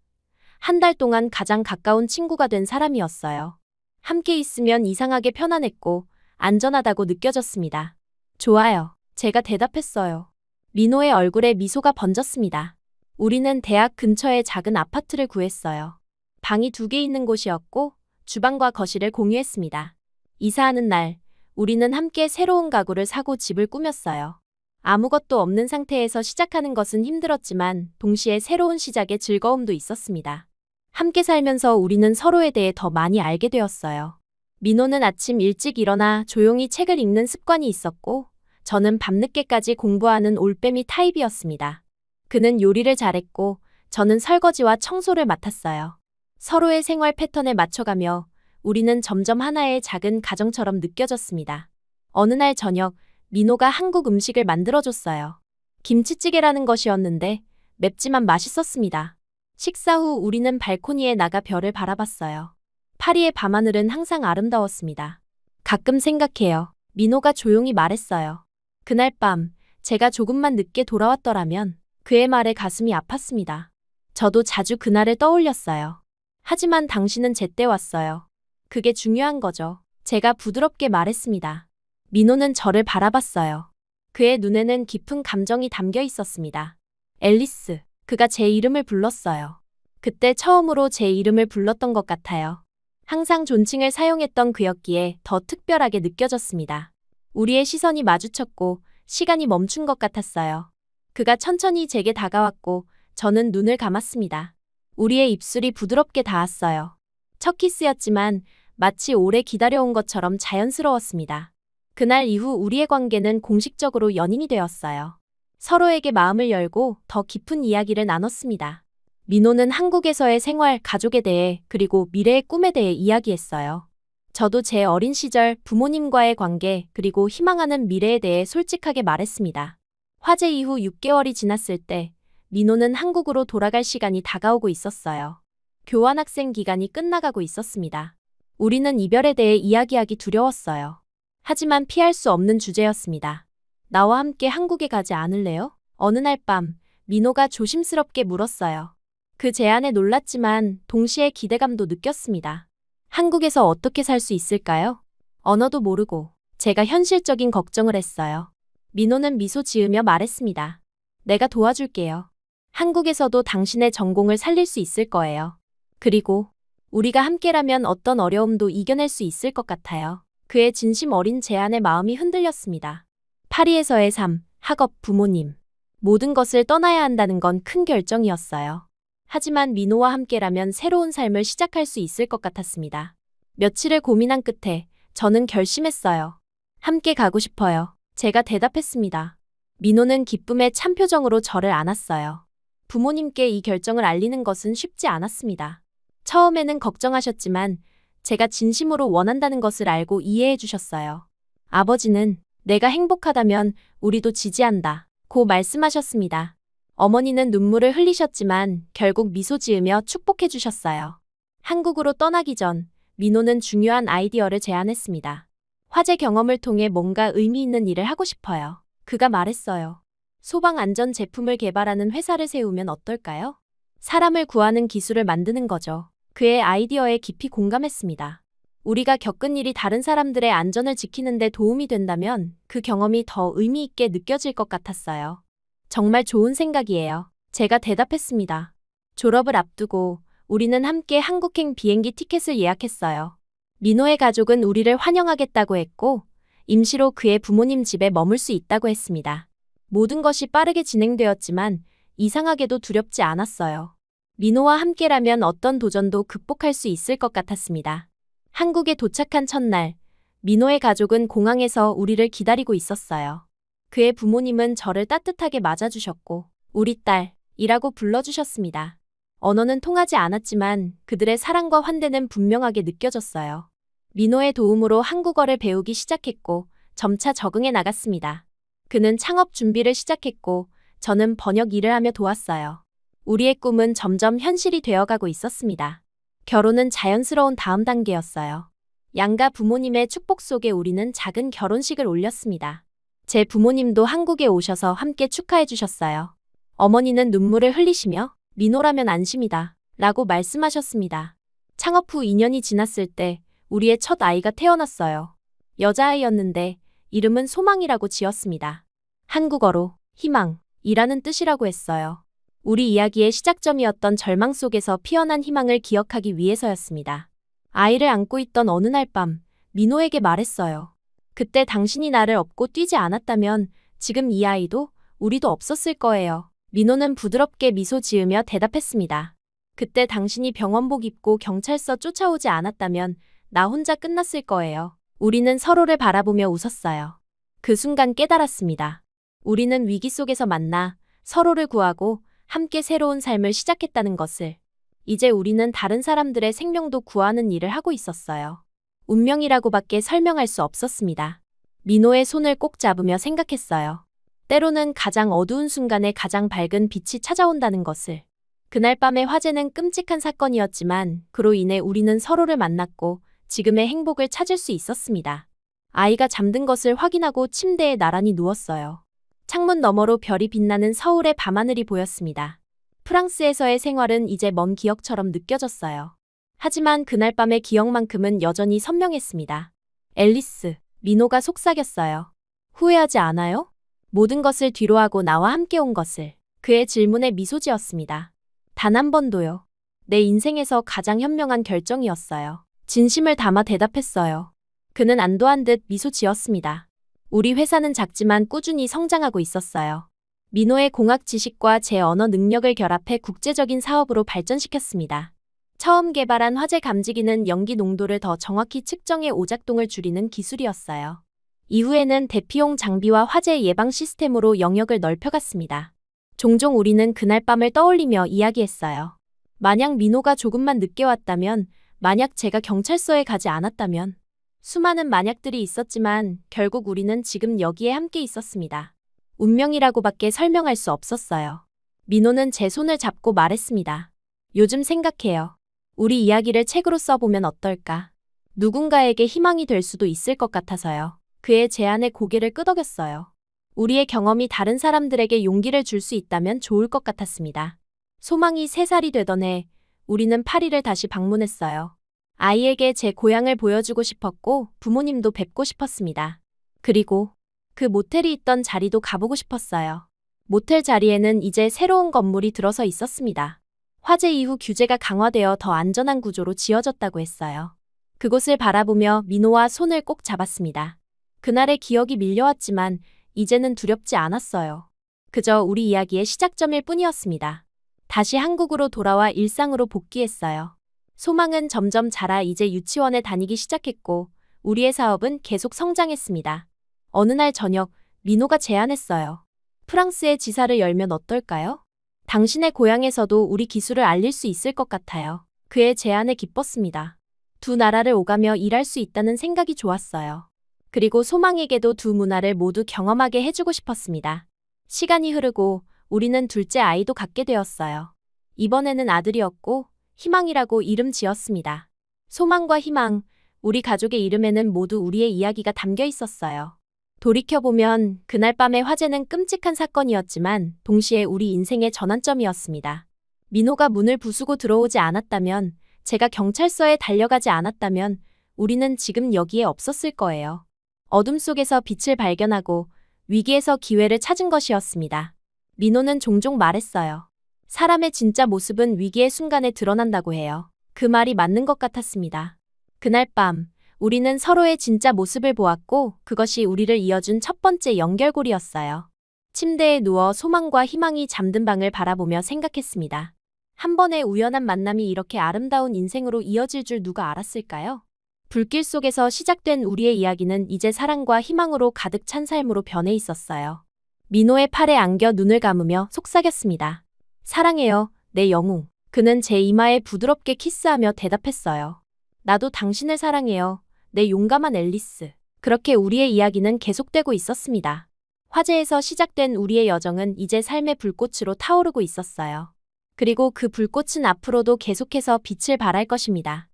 한 달 동안 가장 가까운 친구가 된 사람이었어요. 함께 있으면 이상하게 편안했고 안전하다고 느껴졌습니다. 좋아요. 제가 대답했어요. 민호의 얼굴에 미소가 번졌습니다. 우리는 대학 근처에 작은 아파트를 구했어요. 방이 2개 있는 곳이었고 주방과 거실을 공유했습니다. 이사하는 날, 우리는 함께 새로운 가구를 사고 집을 꾸몄어요. 아무것도 없는 상태에서 시작하는 것은 힘들었지만 동시에 새로운 시작의 즐거움도 있었습니다. 함께 살면서 우리는 서로에 대해 더 많이 알게 되었어요. 민호는 아침 일찍 일어나 조용히 책을 읽는 습관이 있었고 저는 밤늦게까지 공부하는 올빼미 타입이었습니다. 그는 요리를 잘했고 저는 설거지와 청소를 맡았어요. 서로의 생활 패턴에 맞춰가며 우리는 점점 하나의 작은 가정처럼 느껴졌습니다. 어느 날 저녁, 민호가 한국 음식을 만들어줬어요. 김치찌개라는 것이었는데 맵지만 맛있었습니다. 식사 후 우리는 발코니에 나가 별을 바라봤어요. 파리의 밤하늘은 항상 아름다웠습니다. 가끔 생각해요. 민호가 조용히 말했어요. 그날 밤, 제가 조금만 늦게 돌아왔더라면 그의 말에 가슴이 아팠습니다. 저도 자주 그날을 떠올렸어요. 하지만 당신은 제때 왔어요. 그게 중요한 거죠. 제가 부드럽게 말했습니다. 민호는 저를 바라봤어요. 그의 눈에는 깊은 감정이 담겨 있었습니다. 앨리스, 그가 제 이름을 불렀어요. 그때 처음으로 제 이름을 불렀던 것 같아요. 항상 존칭을 사용했던 그였기에 더 특별하게 느껴졌습니다. 우리의 시선이 마주쳤고 시간이 멈춘 것 같았어요. 그가 천천히 제게 다가왔고 저는 눈을 감았습니다. 우리의 입술이 부드럽게 닿았어요. 첫 키스였지만 마치 오래 기다려온 것처럼 자연스러웠습니다. 그날 이후 우리의 관계는 공식적으로 연인이 되었어요. 서로에게 마음을 열고 더 깊은 이야기를 나눴습니다. 민호는 한국에서의 생활, 가족에 대해 그리고 미래의 꿈에 대해 이야기했어요. 저도 제 어린 시절 부모님과의 관계 그리고 희망하는 미래에 대해 솔직하게 말했습니다. 화재 이후 6개월이 지났을 때 민호는 한국으로 돌아갈 시간이 다가오고 있었어요. 교환학생 기간이 끝나가고 있었습니다. 우리는 이별에 대해 이야기하기 두려웠어요. 하지만 피할 수 없는 주제였습니다. 나와 함께 한국에 가지 않을래요? 어느 날 밤, 민호가 조심스럽게 물었어요. 그 제안에 놀랐지만 동시에 기대감도 느꼈습니다. 한국에서 어떻게 살 수 있을까요? 언어도 모르고 제가 현실적인 걱정을 했어요. 민호는 미소 지으며 말했습니다. 내가 도와줄게요. 한국에서도 당신의 전공을 살릴 수 있을 거예요. 그리고 우리가 함께라면 어떤 어려움도 이겨낼 수 있을 것 같아요. 그의 진심 어린 제안에 마음이 흔들렸습니다. 파리에서의 삶, 학업, 부모님. 모든 것을 떠나야 한다는 건 큰 결정이었어요. 하지만 민호와 함께라면 새로운 삶을 시작할 수 있을 것 같았습니다. 며칠을 고민한 끝에 저는 결심했어요. 함께 가고 싶어요. 제가 대답했습니다. 민호는 기쁨의 참 표정으로 저를 안았어요. 부모님께 이 결정을 알리는 것은 쉽지 않았습니다. 처음에는 걱정하셨지만 제가 진심으로 원한다는 것을 알고 이해해 주셨어요. 아버지는 내가 행복하다면 우리도 지지한다 고 말씀하셨습니다. 어머니는 눈물을 흘리셨지만 결국 미소 지으며 축복해 주셨어요. 한국으로 떠나기 전 민호는 중요한 아이디어를 제안했습니다. 화재 경험을 통해 뭔가 의미 있는 일을 하고 싶어요. 그가 말했어요. 소방 안전 제품을 개발하는 회사를 세우면 어떨까요? 사람을 구하는 기술을 만드는 거죠. 그의 아이디어에 깊이 공감했습니다. 우리가 겪은 일이 다른 사람들의 안전을 지키는 데 도움이 된다면 그 경험이 더 의미 있게 느껴질 것 같았어요. 정말 좋은 생각이에요. 제가 대답했습니다. 졸업을 앞두고 우리는 함께 한국행 비행기 티켓을 예약했어요. 민호의 가족은 우리를 환영하겠다고 했고 임시로 그의 부모님 집에 머물 수 있다고 했습니다. 모든 것이 빠르게 진행되었지만 이상하게도 두렵지 않았어요. 민호와 함께라면 어떤 도전도 극복할 수 있을 것 같았습니다. 한국에 도착한 첫날, 민호의 가족은 공항에서 우리를 기다리고 있었어요. 그의 부모님은 저를 따뜻하게 맞아주셨고, 우리 딸이라고 불러주셨습니다. 언어는 통하지 않았지만 그들의 사랑과 환대는 분명하게 느껴졌어요. 민호의 도움으로 한국어를 배우기 시작했고, 점차 적응해 나갔습니다. 그는 창업 준비를 시작했고, 저는 번역 일을 하며 도왔어요. 우리의 꿈은 점점 현실이 되어가고 있었습니다. 결혼은 자연스러운 다음 단계였어요. 양가 부모님의 축복 속에 우리는 작은 결혼식을 올렸습니다. 제 부모님도 한국에 오셔서 함께 축하해 주셨어요. 어머니는 눈물을 흘리시며 민호라면 안심이다 라고 말씀하셨습니다. 창업 후 2년이 지났을 때 우리의 첫 아이가 태어났어요. 여자아이였는데 이름은 소망이라고 지었습니다. 한국어로 희망이라는 뜻이라고 했어요. 우리 이야기의 시작점이었던 절망 속에서 피어난 희망을 기억하기 위해서였습니다. 아이를 안고 있던 어느 날 밤, 민호에게 말했어요. 그때 당신이 나를 업고 뛰지 않았다면 지금 이 아이도 우리도 없었을 거예요. 민호는 부드럽게 미소 지으며 대답했습니다. 그때 당신이 병원복 입고 경찰서 쫓아오지 않았다면 나 혼자 끝났을 거예요. 우리는 서로를 바라보며 웃었어요. 그 순간 깨달았습니다. 우리는 위기 속에서 만나 서로를 구하고 함께 새로운 삶을 시작했다는 것을. 이제 우리는 다른 사람들의 생명도 구하는 일을 하고 있었어요. 운명이라고밖에 설명할 수 없었습니다. 민호의 손을 꼭 잡으며 생각했어요. 때로는 가장 어두운 순간에 가장 밝은 빛이 찾아온다는 것을. 그날 밤의 화재는 끔찍한 사건이었지만 그로 인해 우리는 서로를 만났고 지금의 행복을 찾을 수 있었습니다. 아이가 잠든 것을 확인하고 침대에 나란히 누웠어요. 창문 너머로 별이 빛나는 서울의 밤하늘이 보였습니다. 프랑스에서의 생활은 이제 먼 기억처럼 느껴졌어요. 하지만 그날 밤의 기억만큼은 여전히 선명했습니다. 앨리스, 민호가 속삭였어요. 후회하지 않아요? 모든 것을 뒤로하고 나와 함께 온 것을. 그의 질문에 미소 지었습니다. 단 한 번도요. 내 인생에서 가장 현명한 결정이었어요. 진심을 담아 대답했어요. 그는 안도한 듯 미소 지었습니다. 우리 회사는 작지만 꾸준히 성장하고 있었어요. 민호의 공학 지식과 제 언어 능력을 결합해 국제적인 사업으로 발전시켰습니다. 처음 개발한 화재 감지기는 연기 농도를 더 정확히 측정해 오작동을 줄이는 기술이었어요. 이후에는 대피용 장비와 화재 예방 시스템으로 영역을 넓혀갔습니다. 종종 우리는 그날 밤을 떠올리며 이야기했어요. 만약 민호가 조금만 늦게 왔다면, 만약 제가 경찰서에 가지 않았다면. 수많은 만약들이 있었지만 결국 우리는 지금 여기에 함께 있었습니다. 운명이라고밖에 설명할 수 없었어요. 민호는 제 손을 잡고 말했습니다. 요즘 생각해요. 우리 이야기를 책으로 써보면 어떨까? 누군가에게 희망이 될 수도 있을 것 같아서요. 그의 제안에 고개를 끄덕였어요. 우리의 경험이 다른 사람들에게 용기를 줄 수 있다면 좋을 것 같았습니다. 소망이 3살이 되던 해 우리는 파리를 다시 방문했어요. 아이에게 제 고향을 보여주고 싶었고 부모님도 뵙고 싶었습니다. 그리고 그 모텔이 있던 자리도 가보고 싶었어요. 모텔 자리에는 이제 새로운 건물이 들어서 있었습니다. 화재 이후 규제가 강화되어 더 안전한 구조로 지어졌다고 했어요. 그곳을 바라보며 민호와 손을 꼭 잡았습니다. 그날의 기억이 밀려왔지만 이제는 두렵지 않았어요. 그저 우리 이야기의 시작점일 뿐이었습니다. 다시 한국으로 돌아와 일상으로 복귀했어요. 소망은 점점 자라 이제 유치원에 다니기 시작했고 우리의 사업은 계속 성장했습니다. 어느 날 저녁 민호가 제안했어요. 프랑스의 지사를 열면 어떨까요? 당신의 고향에서도 우리 기술을 알릴 수 있을 것 같아요. 그의 제안에 기뻤습니다. 두 나라를 오가며 일할 수 있다는 생각이 좋았어요. 그리고 소망에게도 두 문화를 모두 경험하게 해주고 싶었습니다. 시간이 흐르고 우리는 둘째 아이도 갖게 되었어요. 이번에는 아들이었고 희망이라고 이름 지었습니다. 소망과 희망, 우리 가족의 이름에는 모두 우리의 이야기가 담겨 있었어요. 돌이켜보면 그날 밤의 화재는 끔찍한 사건이었지만 동시에 우리 인생의 전환점이었습니다. 민호가 문을 부수고 들어오지 않았다면, 제가 경찰서에 달려가지 않았다면 우리는 지금 여기에 없었을 거예요. 어둠 속에서 빛을 발견하고 위기에서 기회를 찾은 것이었습니다. 민호는 종종 말했어요. 사람의 진짜 모습은 위기의 순간에 드러난다고 해요. 그 말이 맞는 것 같았습니다. 그날 밤, 우리는 서로의 진짜 모습을 보았고 그것이 우리를 이어준 첫 번째 연결고리였어요. 침대에 누워 소망과 희망이 잠든 방을 바라보며 생각했습니다. 한 번의 우연한 만남이 이렇게 아름다운 인생으로 이어질 줄 누가 알았을까요? 불길 속에서 시작된 우리의 이야기는 이제 사랑과 희망으로 가득 찬 삶으로 변해 있었어요. 민호의 팔에 안겨 눈을 감으며 속삭였습니다. 사랑해요, 내 영웅. 그는 제 이마에 부드럽게 키스하며 대답했어요. 나도 당신을 사랑해요, 내 용감한 앨리스. 그렇게 우리의 이야기는 계속되고 있었습니다. 화재에서 시작된 우리의 여정은 이제 삶의 불꽃으로 타오르고 있었어요. 그리고 그 불꽃은 앞으로도 계속해서 빛을 발할 것입니다.